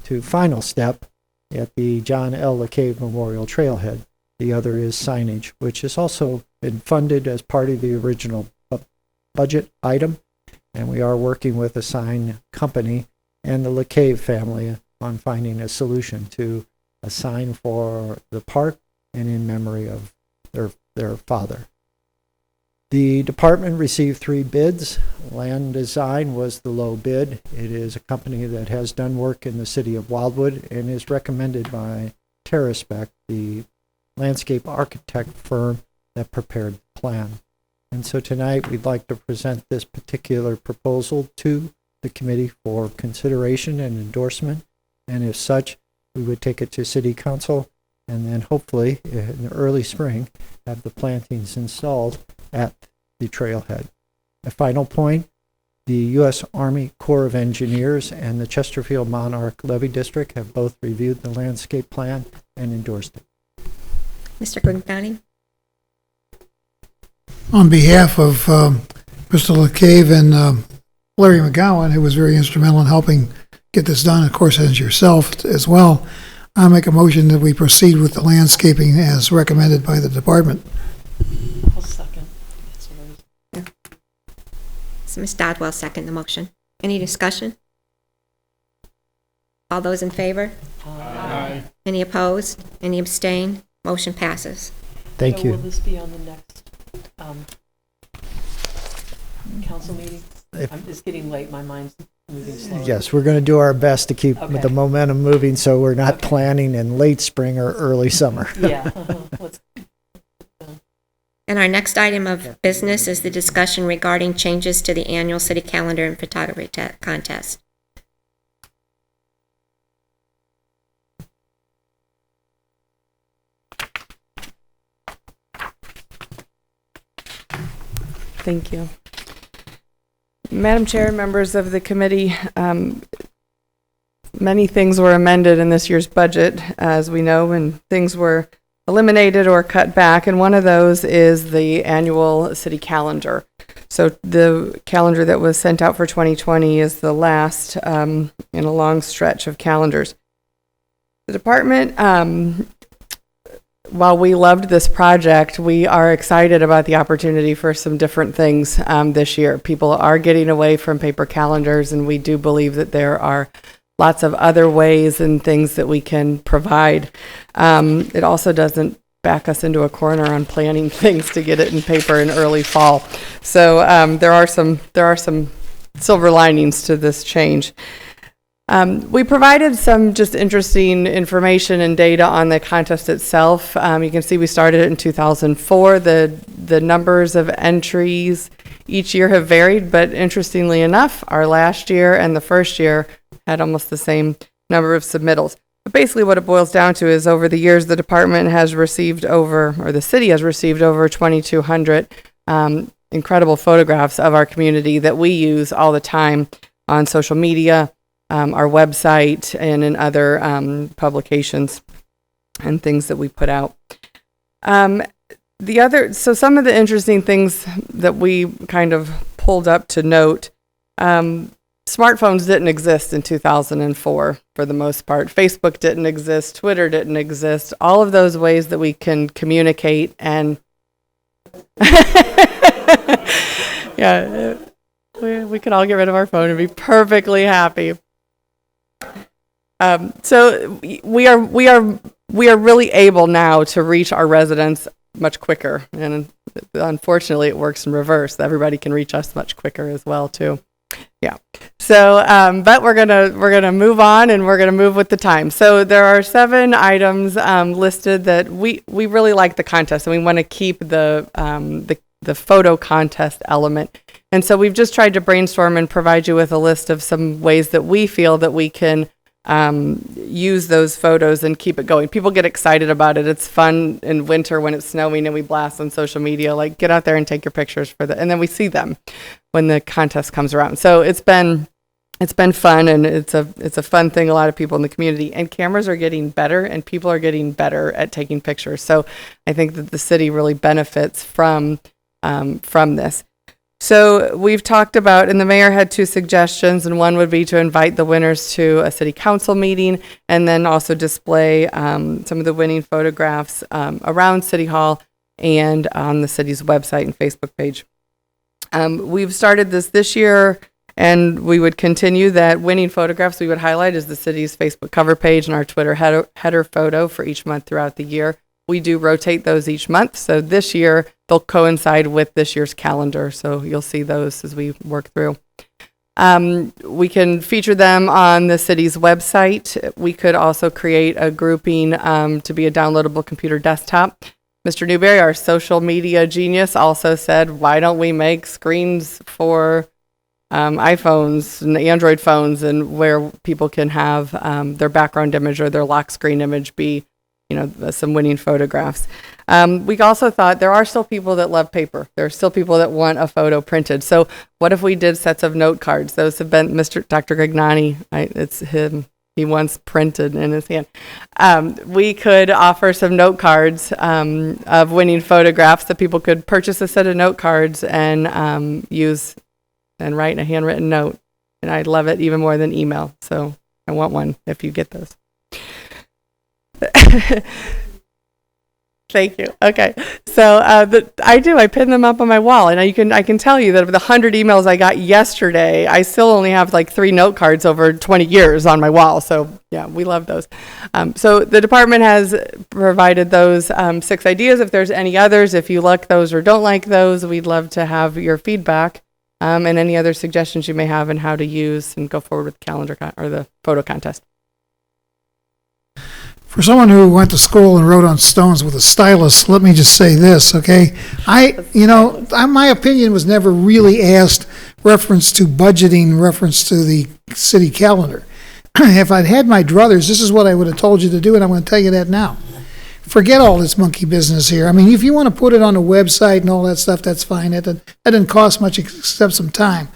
to final step at the John L. LeCave Memorial Trailhead. The other is signage, which has also been funded as part of the original budget item. And we are working with a sign company and the LeCave family on finding a solution to a sign for the park and in memory of their father. The department received 3 bids. Land Design was the low bid. It is a company that has done work in the city of Wildwood and is recommended by TerraSpec, the landscape architect firm that prepared the plan. And so tonight we'd like to present this particular proposal to the committee for consideration and endorsement. And if such, we would take it to City Council and then hopefully in the early spring have the plantings installed at the trailhead. A final point, the U.S. Army Corps of Engineers and the Chesterfield Monarch Levee District have both reviewed the landscape plan and endorsed it. Mr. Grignani? On behalf of Mr. LeCave and Larry McGowan, who was very instrumental in helping get this done, of course, as yourself as well, I make a motion that we proceed with the landscaping as recommended by the department. I'll second. So Ms. Dodwell second the motion. Any discussion? All those in favor? Aye. Any opposed? Any abstain? Motion passes. Thank So you. will this be on the next council meeting? It's getting late, my mind's moving slowly. Yes, we're going to do our best to keep Okay. the momentum moving, so we're not Okay. planning in late spring or early summer. Yeah. Let's And our next item of business is the discussion regarding changes to the annual city calendar and photography contest. Thank you. Madam Chair, members of the committee, many things were amended in this year's budget, as we know, and things were eliminated or cut back, and one of those is the annual city calendar. So the calendar that was sent out for 2020 is the last in a long stretch of calendars. The department, while we loved this project, we are excited about the opportunity for some different things this year. People are getting away from paper calendars, and we do believe that there are lots of other ways and things that we can provide. It also doesn't back us into a corner on planning things to get it in paper in early fall. So there are some silver linings to this change. We provided some just interesting information and data on the contest itself. You can see we started it in 2004. The numbers of entries each year have varied, but interestingly enough, our last year and the first year had almost the same number of submittals. But basically what it boils down to is over the years, the department has received the city has received over 2,200 incredible photographs of our community that we use all the time on social media, our website, and in other publications and things that we put out. So some of the interesting things that we kind of pulled up to note, smartphones didn't exist in 2004 for the most part. Facebook didn't exist. Twitter didn't exist. All of those ways that we can communicate and yeah, we could all get rid of our phone and be perfectly happy. So we are really able now to reach our residents much quicker, and unfortunately it works in reverse. Everybody can reach us much quicker as well too. Yeah. So, but we're gonna move on, and we're gonna move with the time. So there are 7 items listed that we really like the contest, and we want to keep the photo contest element. And so we've just tried to brainstorm and provide you with a list of some ways that we feel that we can use those photos and keep it going. People get excited about it. It's fun in winter when it's snowing and we blast on social media, like get out there and take your pictures and then we see them when the contest comes around. So it's been fun, and it's a fun thing. A lot of people in the community, and cameras are getting better, and people are getting better at taking pictures. So I think that the city really benefits from this. So we've talked about, and the mayor had 2 suggestions, and one would be to invite the winners to a city council meeting, and then also display some of the winning photographs around City Hall and on the city's website and Facebook page. We've started this year, and we would continue that. Winning photographs we would highlight as the city's Facebook cover page and our Twitter header photo for each month throughout the year. We do rotate those each month, so this year they'll coincide with this year's calendar, so you'll see those as we work through. We can feature them on the city's website. We could also create a grouping to be a downloadable computer desktop. Mr. Newberry, our social media genius, also said, why don't we make screens for iPhones and Android phones, and where people can have their background image or their lock screen image be some winning photographs. We also thought there are still people that love paper. There are still people that want a photo printed. So what if we did sets of note cards? Those have been Dr. Grignani, it's him. He wants printed in his hand. We could offer some note cards of winning photographs that people could purchase a set of note cards and use and write a handwritten note. And I love it even more than email. So I want one if you get those. Thank you. Okay. So I pin them up on my wall, and I can tell you that of the 100 emails I got yesterday, I still only have like 3 note cards over 20 years on my wall. So yeah, we love those. So the department has provided those 6 ideas. If there's any others, if you like those or don't like those, we'd love to have your feedback and any other suggestions you may have on how to use and go forward with the calendar or the photo contest. For someone who went to school and wrote on stones with a stylus, let me just say this, okay? My opinion was never really asked reference to budgeting, reference to the city calendar. If I'd had my druthers, this is what I would have told you to do, and I'm going to tell you that now. Forget all this monkey business here. I mean, if you want to put it on a website and all that stuff, that's fine. That doesn't cost much except some time.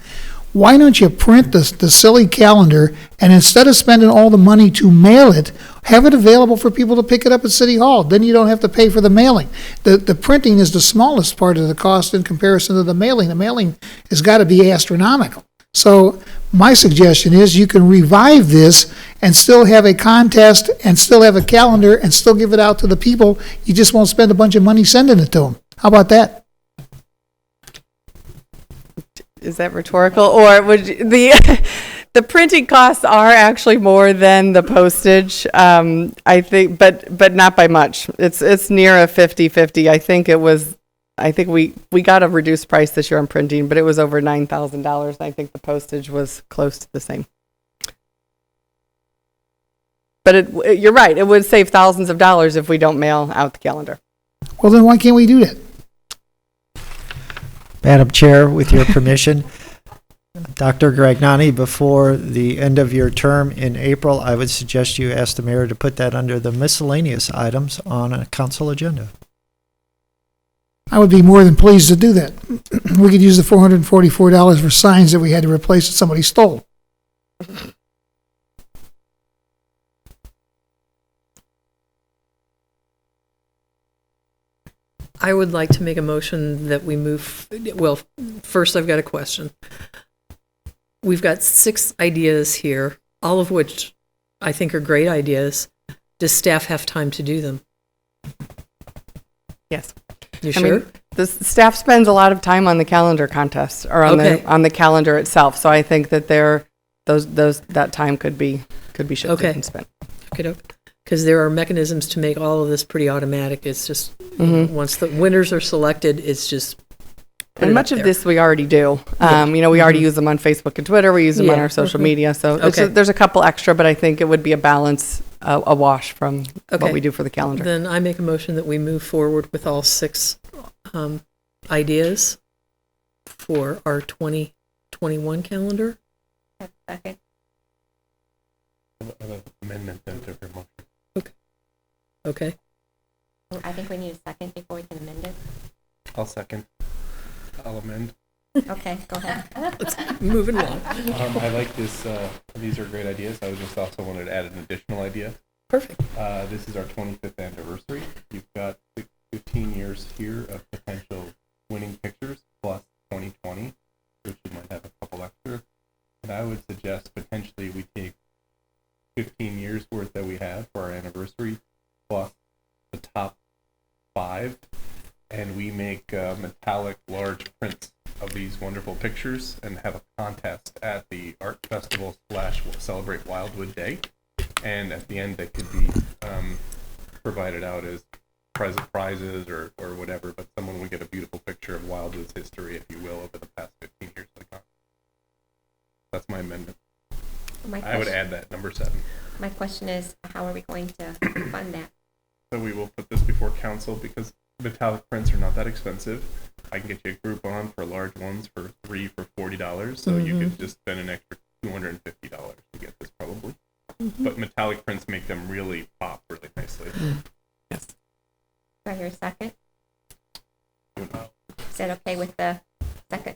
Why don't you print the silly calendar, and instead of spending all the money to mail it, have it available for people to pick it up at City Hall? Then you don't have to pay for the mailing. The printing is the smallest part of the cost in comparison to the mailing. The mailing has got to be astronomical. So my suggestion is you can revive this and still have a contest and still have a calendar and still give it out to the people. You just won't spend a bunch of money sending it to them. How about that? Is that rhetorical, or would the printing costs are actually more than the postage? I think, but not by much. It's near a 50-50. I think we got a reduced price this year on printing, but it was over $9,000. I think the postage was close to the same. But you're right. It would save thousands of dollars if we don't mail out the calendar. Well, then why can't we do that? Madam Chair, with your permission, Dr. Grignani, before the end of your term in April, I would suggest you ask the mayor to put that under the miscellaneous items on a council agenda. I would be more than pleased to do that. We could use the $444 for signs that we had to replace that somebody stole. I would like to make a motion that we move, well, first I've got a question. We've got 6 ideas here, all of which I think are great ideas. Does staff have time to do them? Yes. You sure? I mean, the staff spends a lot of time on the calendar contest or on the calendar itself. So I think that that time could be shifted and spent. Okay. Because there are mechanisms to make all of this pretty automatic. It's just once the winners are selected, it's just and much of this we already do. We already use them on Facebook and Twitter. We use them on our social media. So there's a couple extra, but I think it would be a balance, a wash from what we do for the calendar. Then I make a motion that we move forward with all 6 ideas for our 2021 calendar. Second. Amendment then to her motion. Okay. I think we need a second before we can amend it. I'll second. I'll amend. Okay, go ahead. Let's move it along. I like this. These are great ideas. I just also wanted to add an additional idea. Perfect. This is our 25th anniversary. You've got 15 years here of potential winning pictures plus 2020, which you might have a couple extra. And I would suggest potentially we take 15 years worth that we have for our anniversary plus the top 5, and we make metallic large prints of these wonderful pictures and have a contest at the art festival / celebrate Wildwood Day. And at the end, they could be provided out as prizes or whatever, but someone would get a beautiful picture of Wildwood's history, if you will, over the past 15 years of the contest. That's my amendment. I would add that, number 7. My question is, how are we going to fund that? So we will put this before council because metallic prints are not that expensive. I can get you a Groupon for large ones for $40. So you could just spend an extra $250 to get this probably. But metallic prints make them really pop really nicely. Yes. Do I hear a second? Is that okay with the second?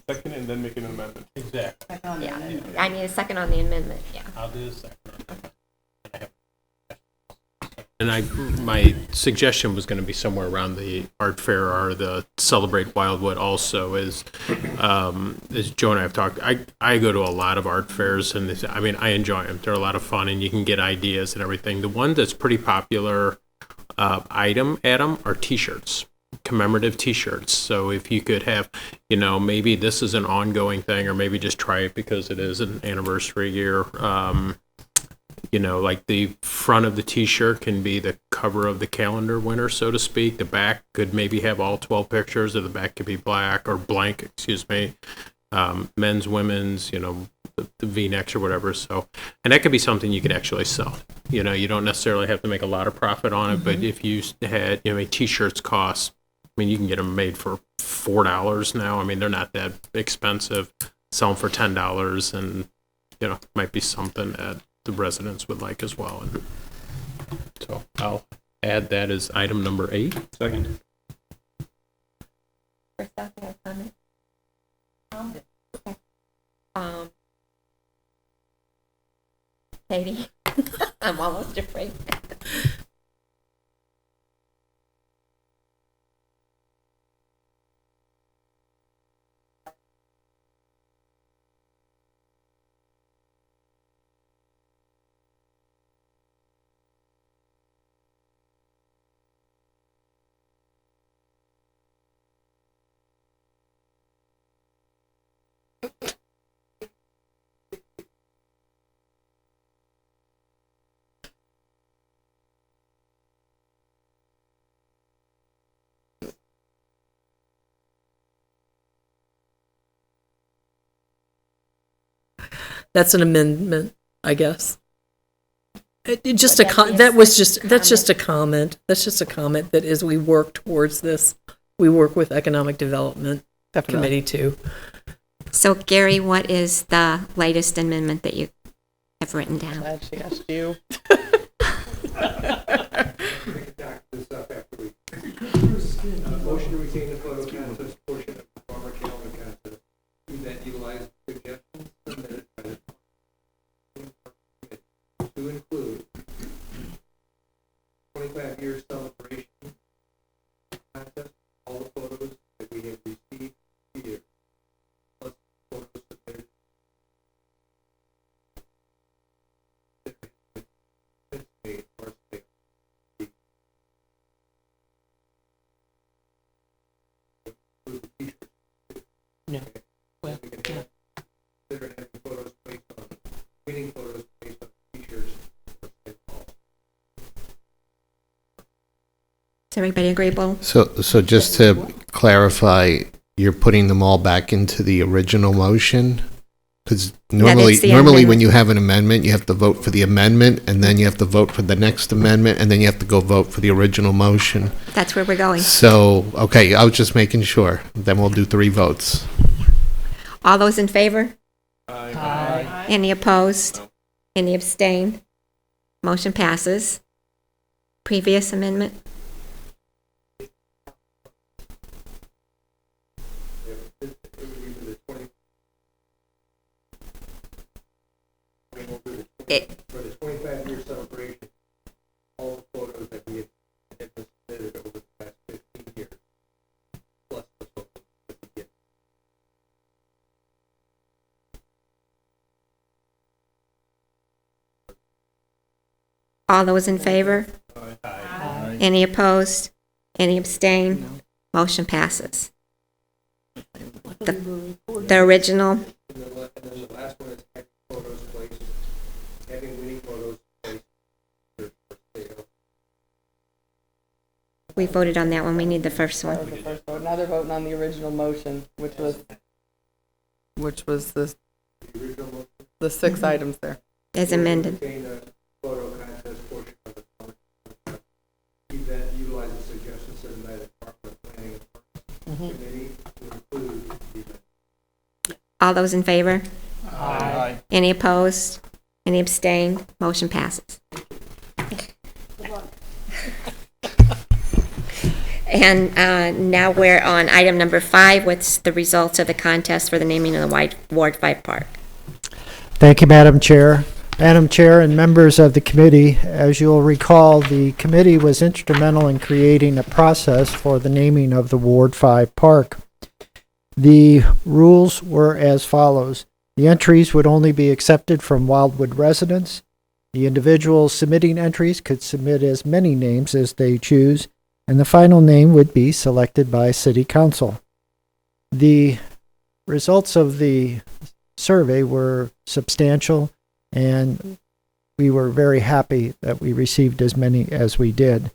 Second and then make an amendment. Exactly. Yeah, I need a second on the amendment, yeah. I'll do the second. And my suggestion was going to be somewhere around the art fair or the Celebrate Wildwood also is, as Joe and I have talked, I go to a lot of art fairs and I enjoy them. They're a lot of fun and you can get ideas and everything. The one that's pretty popular item at them are t-shirts, commemorative t-shirts. So if you could have, maybe this is an ongoing thing or maybe just try it because it is an anniversary year. Like the front of the t-shirt can be the cover of the calendar winner, so to speak. The back could maybe have all 12 pictures, or the back could be black or blank, excuse me. Men's, women's, the V-necks or whatever. So, and that could be something you could actually sell. You don't necessarily have to make a lot of profit on it, but if you had, t-shirts cost, you can get them made for $4 now. They're not that expensive. Sell them for $10 and, might be something that the residents would like as well. And so I'll add that as item number 8. Second. First off, you have a comment? Katie, I'm almost afraid. That's an amendment, I guess. That's just a comment. That's just a comment that as we work towards this, we work with Economic Development Committee too. So Gary, what is the latest amendment that you have written down? Glad she asked you. We can dock this up after we. Motion to retain the photo contest portion of the farmer calendar contest. Event utilize suggestions submitted by the to include 25-year celebration contest, all the photos that we have received here, plus photos submitted. No. Well, we can consider having photos based on winning photos based on t-shirts. Is everybody agreeable? So just to clarify, you're putting them all back into the original motion? Because normally amendment. when you have an amendment, you have to vote for the amendment, and then you have to vote for the next amendment, and then you have to go vote for the original motion. That's where we're going. So, okay, I was just making sure. Then we'll do 3 votes. All those in favor? Aye. Any opposed? Any abstain? Motion passes. Previous amendment? For the 25-year celebration, all the photos that we have submitted over the past 15 years, plus the photos that we get. All those in favor? Aye. Any opposed? Any abstain? Motion passes. The original, And then the last one is having photos placed, having winning photos placed for sale. we voted on that one. We need the first That one. was the first vote. Now they're voting on the original motion, which was the The original motion. the 6 items there. As amended. Contain a photo contest portion of the farmer event utilizing suggestions submitted by the Department of Planning and Parks Committee to include the event. All those in favor? Aye. Any opposed? Any abstain? Motion passes. And now we're on item number 5. What's the results of the contest for the naming of the Ward 5 Park? Thank you, Madam Chair. Madam Chair and members of the committee, as you'll recall, the committee was instrumental in creating a process for the naming of the Ward 5 Park. The rules were as follows. The entries would only be accepted from Wildwood residents. The individuals submitting entries could submit as many names as they choose, and the final name would be selected by City Council. The results of the survey were substantial, and we were very happy that we received as many as we did.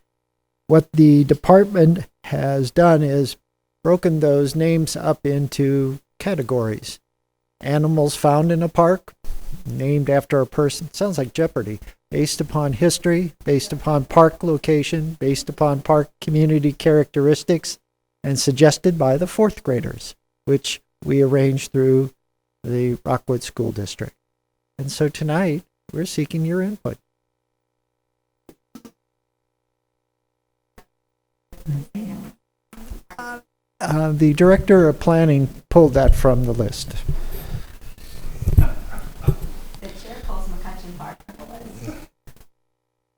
What the department has done is broken those names up into categories. Animals found in a park, named after a person, sounds like Jeopardy, based upon history, based upon park location, based upon park community characteristics, and suggested by the 4th graders, which we arranged through the Rockwood School District. And so tonight, we're seeking your input. The Director of Planning pulled that from the list. The chair calls McCutcheon Park on the list.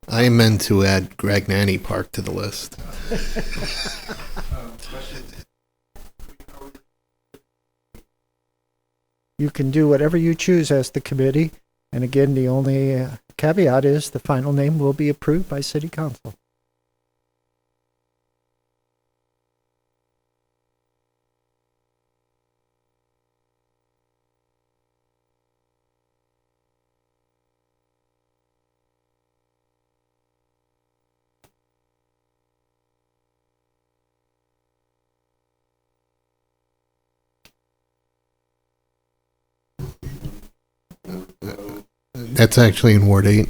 I meant to add Gragnani Park to the list. You can do whatever you choose as the committee. And again, the only caveat is the final name will be approved by City Council. That's actually in Ward 8.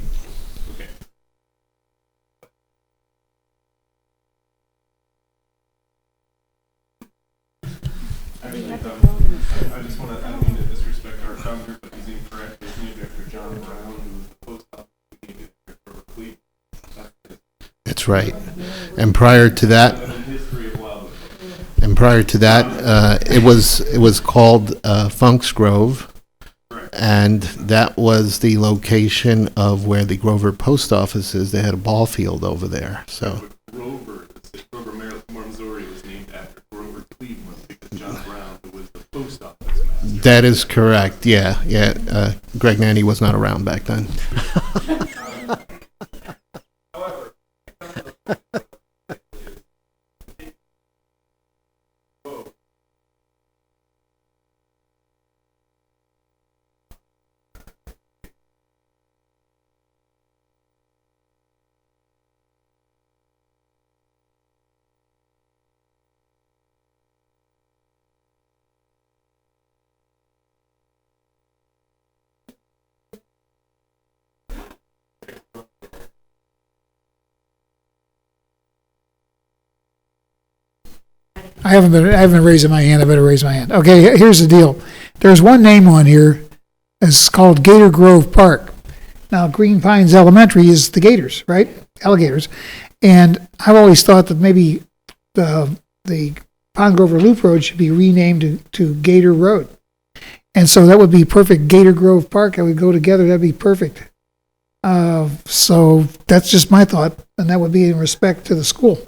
I just want to, I don't mean to disrespect our founder, but he's incorrect. There's new Director John Brown, who was the post office executive director for Cleveland. That's right. And prior to that, it was called Funk's Grove, and that was the location of where the Grover post office is. They had a ball field over there. So Grover, Missouri, was named after Grover Cleveland because John Brown, who was the post office master. that is correct. Yeah. Greg Nanny was not around back then. I haven't been raising my hand. I better raise my hand. Okay, here's the deal. There's one name on here. It's called Gator Grove Park. Now, Green Pines Elementary is the Gators, right? Alligators. And I've always thought that maybe the Pond Grover Loop Road should be renamed to Gator Road. And so that would be perfect. Gator Grove Park, that would go together. That'd be perfect. So that's just my thought, and that would be in respect to the school.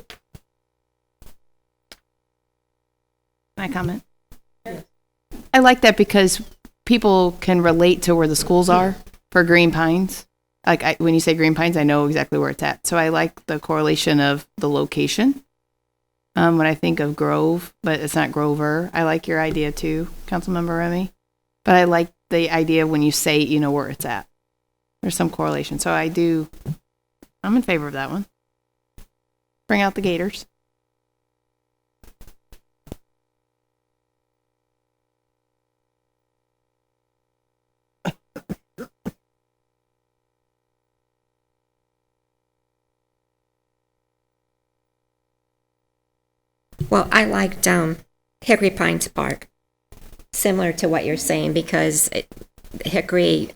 Can I comment? I like that because people can relate to where the schools are for Green Pines. Like when you say Green Pines, I know exactly where it's at. So I like the correlation of the location. When I think of Grove, but it's not Grover. I like your idea too, Councilmember Remy. But I like the idea when you say you know where it's at. There's some correlation. So I'm in favor of that one. Bring out the Gators. Well, I liked Hickory Pines Park, similar to what you're saying, because Hickory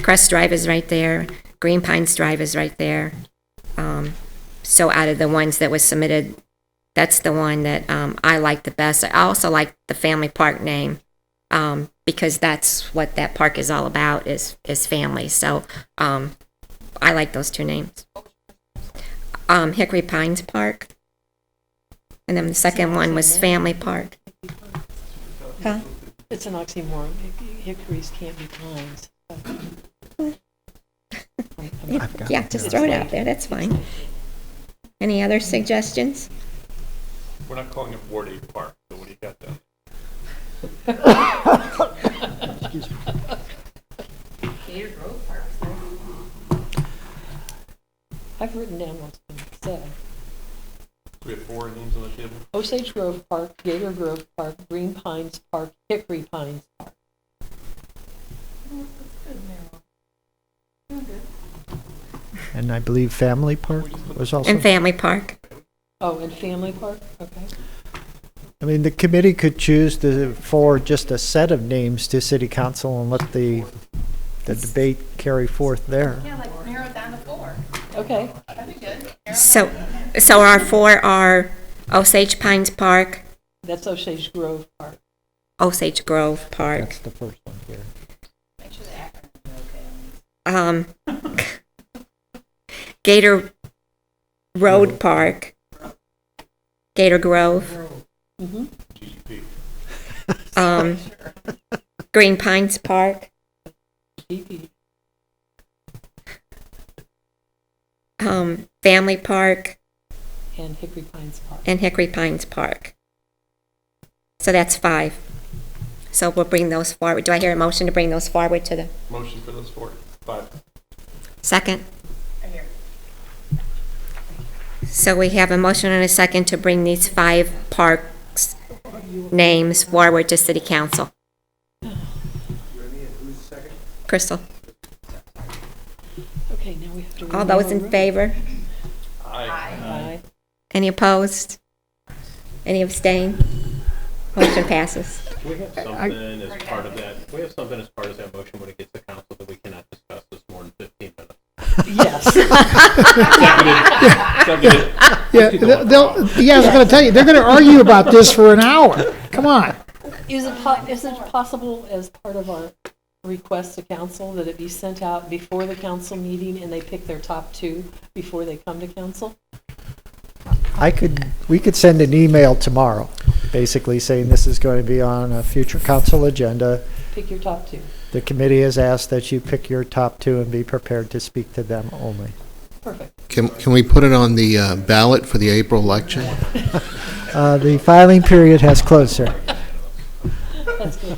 Crest Drive is right there, Green Pines Drive is right there. So out of the ones that was submitted, that's the one that I like the best. I also like the family park name because that's what that park is all about is family. So I like those two names. Hickory Pines Park. And then the second one was Family Park. Huh? It's an oxymoron. Hickories can't be pines. Yeah, just throw it out there. That's fine. Any other suggestions? We're not calling it Ward 8 Park, so what do you got down? I've written down what's been said. We have 4 names on the table. Osage Grove Park, Gator Grove Park, Green Pines Park, Hickory Pines Park. And I believe Family Park was also. And Family Park. Oh, and Family Park, okay. I mean, the committee could choose to forward just a set of names to city council and let the debate carry forth there. Yeah, like narrow it down to 4. Okay. That'd be good. So our 4 are Osage Pines Park, That's Osage Grove Park. Osage Grove Park, That's the first one here. Make sure the acronym is okay. Gator Road Park, Gator Grove, Mm-hmm. Green Pines Park, GP. Family Park, And Hickory Pines Park. and Hickory Pines Park. So that's 5. So we'll bring those forward. Do I hear a motion to bring those forward to the Motion for those 4. 5. second? Right here. So we have a motion and a second to bring these 5 parks names forward to city council. Crystal, Okay, now we have to. all those in favor? Aye. Any opposed? Any abstain? Motion passes. We have something as part of that, we have something as part of that motion when it gets to council that we cannot discuss this more than 15 minutes. Yes. Seconded. Yeah, I was going to tell you, they're going to argue about this for an hour. Come on. Is it possible as part of our request to council that it be sent out before the council meeting and they pick their top 2 before they come to council? We could send an email tomorrow, basically saying this is going to be on a future council agenda. Pick your top 2. The committee has asked that you pick your top 2 and be prepared to speak to them only. Perfect. Can we put it on the ballot for the April election? The filing period has closed, sir. That's good.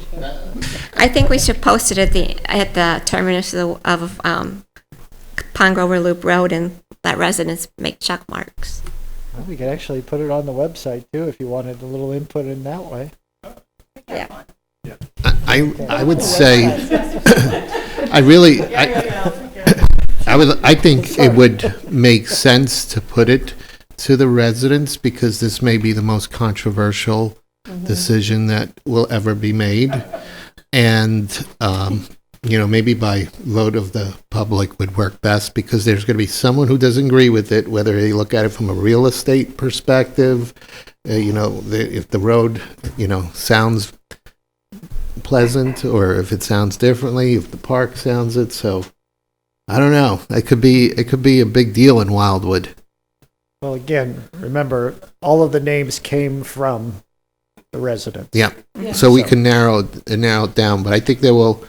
I think we should post it at the terminus of Pine Grover Loop Road and let residents make check marks. Well, we could actually put it on the website too if you wanted a little input in that way. Yeah. I would say, I think it would make sense to put it to the residents because this may be the most controversial decision that will ever be made. And, maybe by vote of the public would work best because there's going to be someone who doesn't agree with it, whether they look at it from a real estate perspective, if the road, sounds pleasant or if it sounds differently, if the park sounds it. So I don't know. It could be a big deal in Wildwood. Well, again, remember, all of the names came from the residents. Yeah. So we can narrow it down, but I think there'll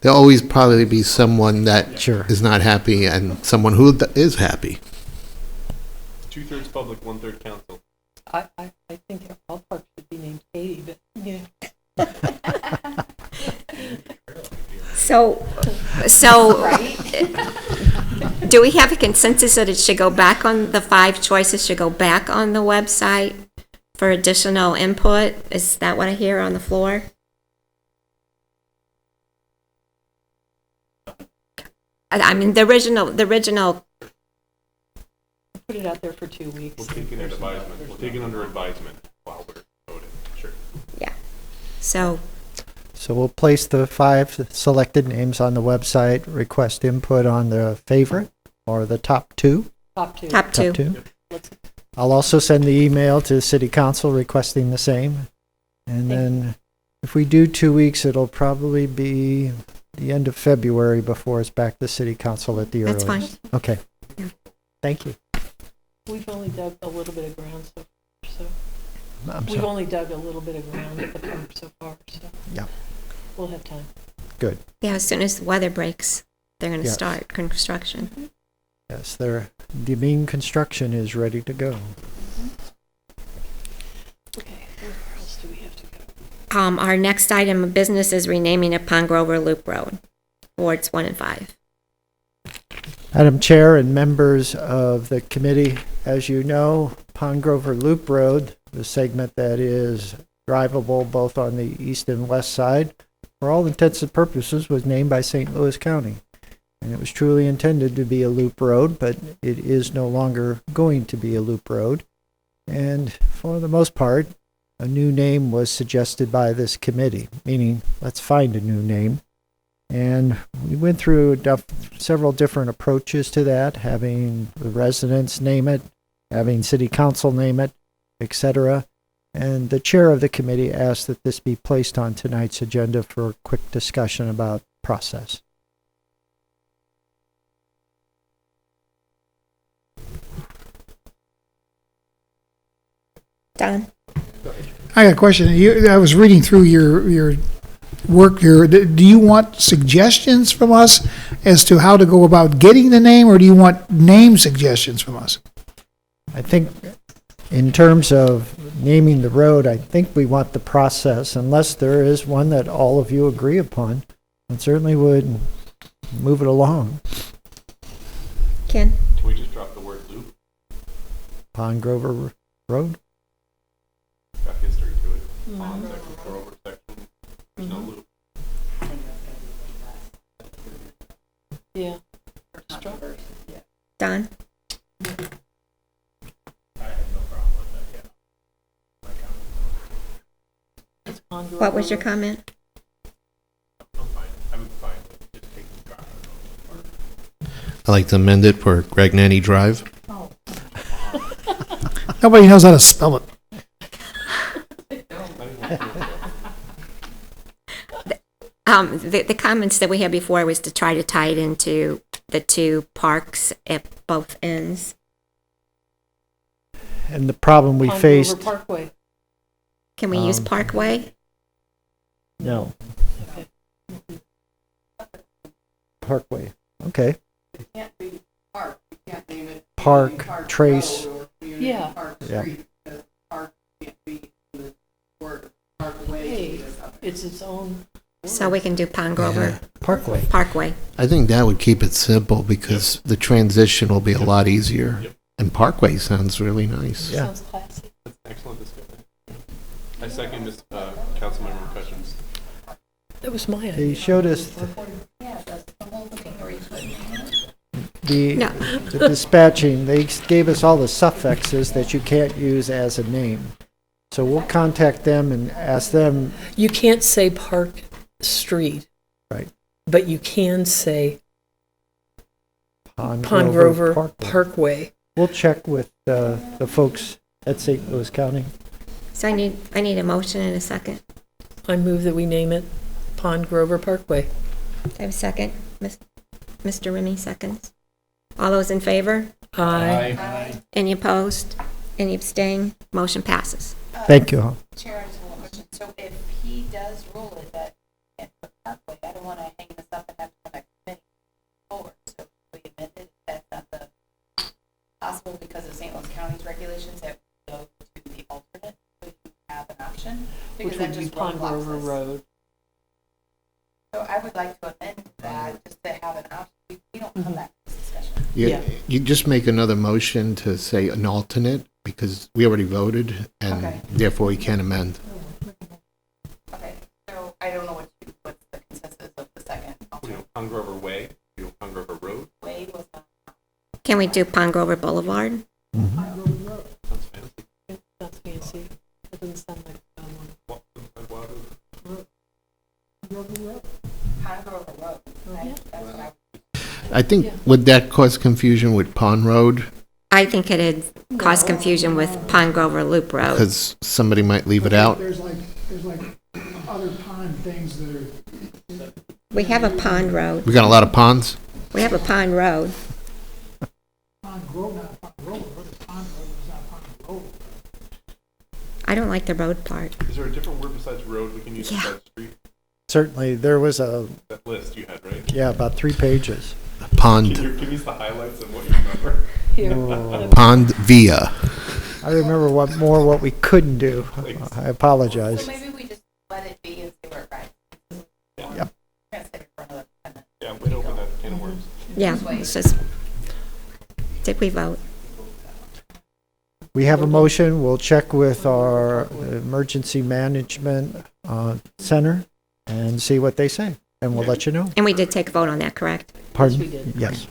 always probably be someone that Sure. is not happy and someone who is happy. 2/3 public, 1/3 council. I think all parks should be named Katie, but yeah. So do we have a consensus that it should go back on, the 5 choices should go back on the website for additional input? Is that what I hear on the floor? I mean, the original, Put it out there for 2 weeks. We'll take it under advisement while we're voting. Sure. yeah. So, So we'll place the 5 selected names on the website, request input on the favorite or the top 2. Top 2. top 2. Top 2. I'll also send the email to City Council requesting the same. And then if we do 2 weeks, it'll probably be the end of February before it's back to City Council at the That's earliest. fine. Okay. Thank you. We've only dug a little bit of ground so far, so. I'm We've sorry. only dug a little bit of ground at the park so far, so. Yeah. We'll have time. Yeah, as soon as the weather breaks, they're going to Yes. start construction. Yes, the main construction is ready to go. Okay, where else do we have to go? Our next item of business is renaming of Pond Grover Loop Road, wards 1 and 5. Madam Chair and members of the committee, as you know, Pond Grover Loop Road, the segment that is drivable both on the east and west side, for all intents and purposes, was named by St. Louis County. And it was truly intended to be a loop road, but it is no longer going to be a loop road. And for the most part, a new name was suggested by this committee, meaning let's find a new name. And we went through several different approaches to that, having the residents name it, having city council name it, etc. And the chair of the committee asked that this be placed on tonight's agenda for a quick discussion about process. Don? I got a question. I was reading through your work here. Do you want suggestions from us as to how to go about getting the name, or do you want name suggestions from us? I think in terms of naming the road, I think we want the process, unless there is one that all of you agree upon, and certainly would move it along. Ken? Can we just drop the word loop? Pond Grover Road? Got history to it. Pond section, Grover section, there's no loop. Yeah. Don? I have no problem with that, yeah. It's Pond What Grover was your Road. comment? I'm fine with just taking the drop it. I'd like to amend it for Greg Nanny Drive. Nobody knows how to spell it. The comments that we had before was to try to tie it into the two parks at both ends. And the problem we Pond faced... Grover Parkway. Can we use Um, Parkway? No. Okay. Parkway. Okay. It can't be park. You can't name it Park, Park Trace. Road or Community Yeah. Park Yeah. Street, because park can't be the word parkway. Hey, it's its own. So we can do Pond Grover Parkway. Parkway. I think that would keep it simple because the transition will be a lot easier. Yep. And Parkway sounds really nice. Yeah. Sounds classy. That's excellent discussion. I second this, Councilmember McCutcheon's. That was my They idea. showed us the No. the dispatching. They gave us all the suffixes that you can't use as a name. So we'll contact them and ask them. You can't say Park Street. Right. But you can say Pond Pond Grover Parkway. Parkway. We'll check with the folks at St. Louis County. So I need a motion in a second. I move that we name it Pond Grover Parkway. Do I have a second? Mr. Remy seconds. All those in favor? Aye. Any opposed? Any abstain? Motion passes. Thank you. Chair, I just have one question. So if he does rule it that can't put Parkway, I don't want to hang this up and have to come back to committee forward. So we amend it, that's not the possible because of St. Louis County's regulations that we go to the alternate, so you have an option. Which Because that would be just Pond roadblocks Grover us. Road. So I would like to amend that, just to have an option. We don't come back to this discussion. Yeah. You just make another motion to say an alternate because we already voted and Okay. therefore we can't amend. Okay, so I don't know what's the consensus of the second Pond Grover Way, Pond Grover Road, way was not. Can we do Pond Grover Boulevard? sounds fancy. That's fancy. That doesn't sound like a fun one. Wildwood. Pond Grover Road. That's what I I think Yeah. would that cause confusion with Pond Road? I think it'd cause confusion with Pine Grover Loop Road. Because somebody might leave it out. There's like other pond things that are. We have a pond road. We got a lot of ponds. We have a pond road. Pond Grove, not Pond Road. What is Pond Road? It's not Pond Road. I don't like the road part. Is there a different word besides road we can use Yeah. besides street? Certainly, there was a, That list you had, right? yeah, about 3 pages. Pond, Give me the highlights of what you remember. pond via. I remember what we couldn't do. I apologize. So maybe we just let it be and see where it writes. Yep. We're gonna save it for another 10 minutes. Yeah, we'd open that can of worms. Yeah, it's just, did we vote? We have a motion. We'll check with our emergency management center and see what they say, and we'll let you know. And we did take a vote on that, correct? Pardon? Yes.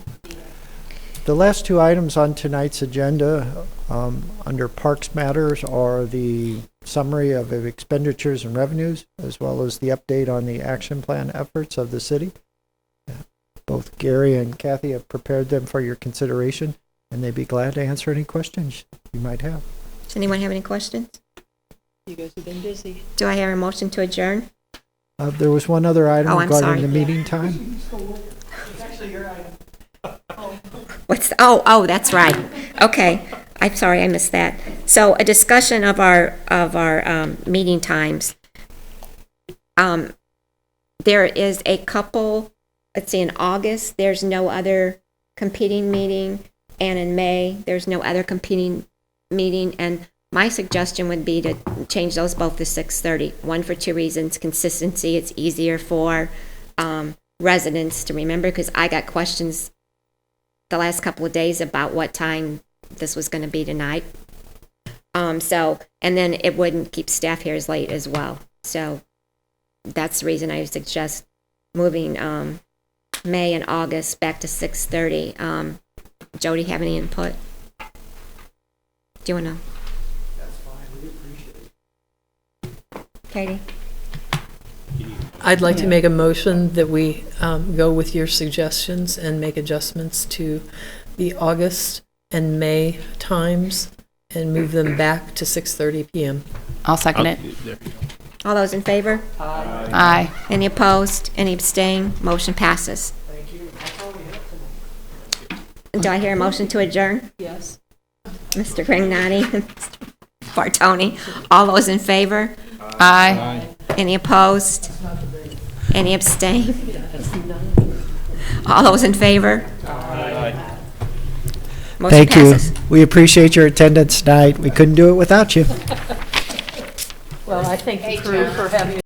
The last 2 items on tonight's agenda, under Parks Matters, are the summary of expenditures and revenues, as well as the update on the action plan efforts of the city. Both Gary and Kathy have prepared them for your consideration, and they'd be glad to answer any questions you might have. Does anyone have any questions? You guys have been busy. Do I hear a motion to adjourn? There was one other item Oh, I'm regarding sorry. the meeting time. Oh, that's right. Okay, I'm sorry, I missed that. So a discussion of our meeting times. There is a couple, let's see, in August, there's no other competing meeting, and in May, there's no other competing meeting, and my suggestion would be to change those both to 6:30. One, for 2 reasons: consistency. It's easier for residents to remember, because I got questions the last couple of days about what time this was going to be tonight. So, and then it wouldn't keep staff here as late as well. So that's the reason I suggest moving May and August back to 6:30. Jody, have any input? Do you want to? That's fine, we appreciate it. Katie? I'd like to make a motion that we go with your suggestions and make adjustments to the August and May times and move them back to 6:30 PM. I'll second it. There you go. All those in favor? Aye. Any opposed? Any abstain? Motion passes. Thank you. That's all we have tonight. Do I hear a motion to adjourn? Yes. Mr. Grignani, Mr. Bartoni, all those in favor? Aye. Any opposed? Any abstain? All those in favor? Motion Thank you. passes. We appreciate your attendance tonight. We couldn't do it without you. Well, I thank the crew for having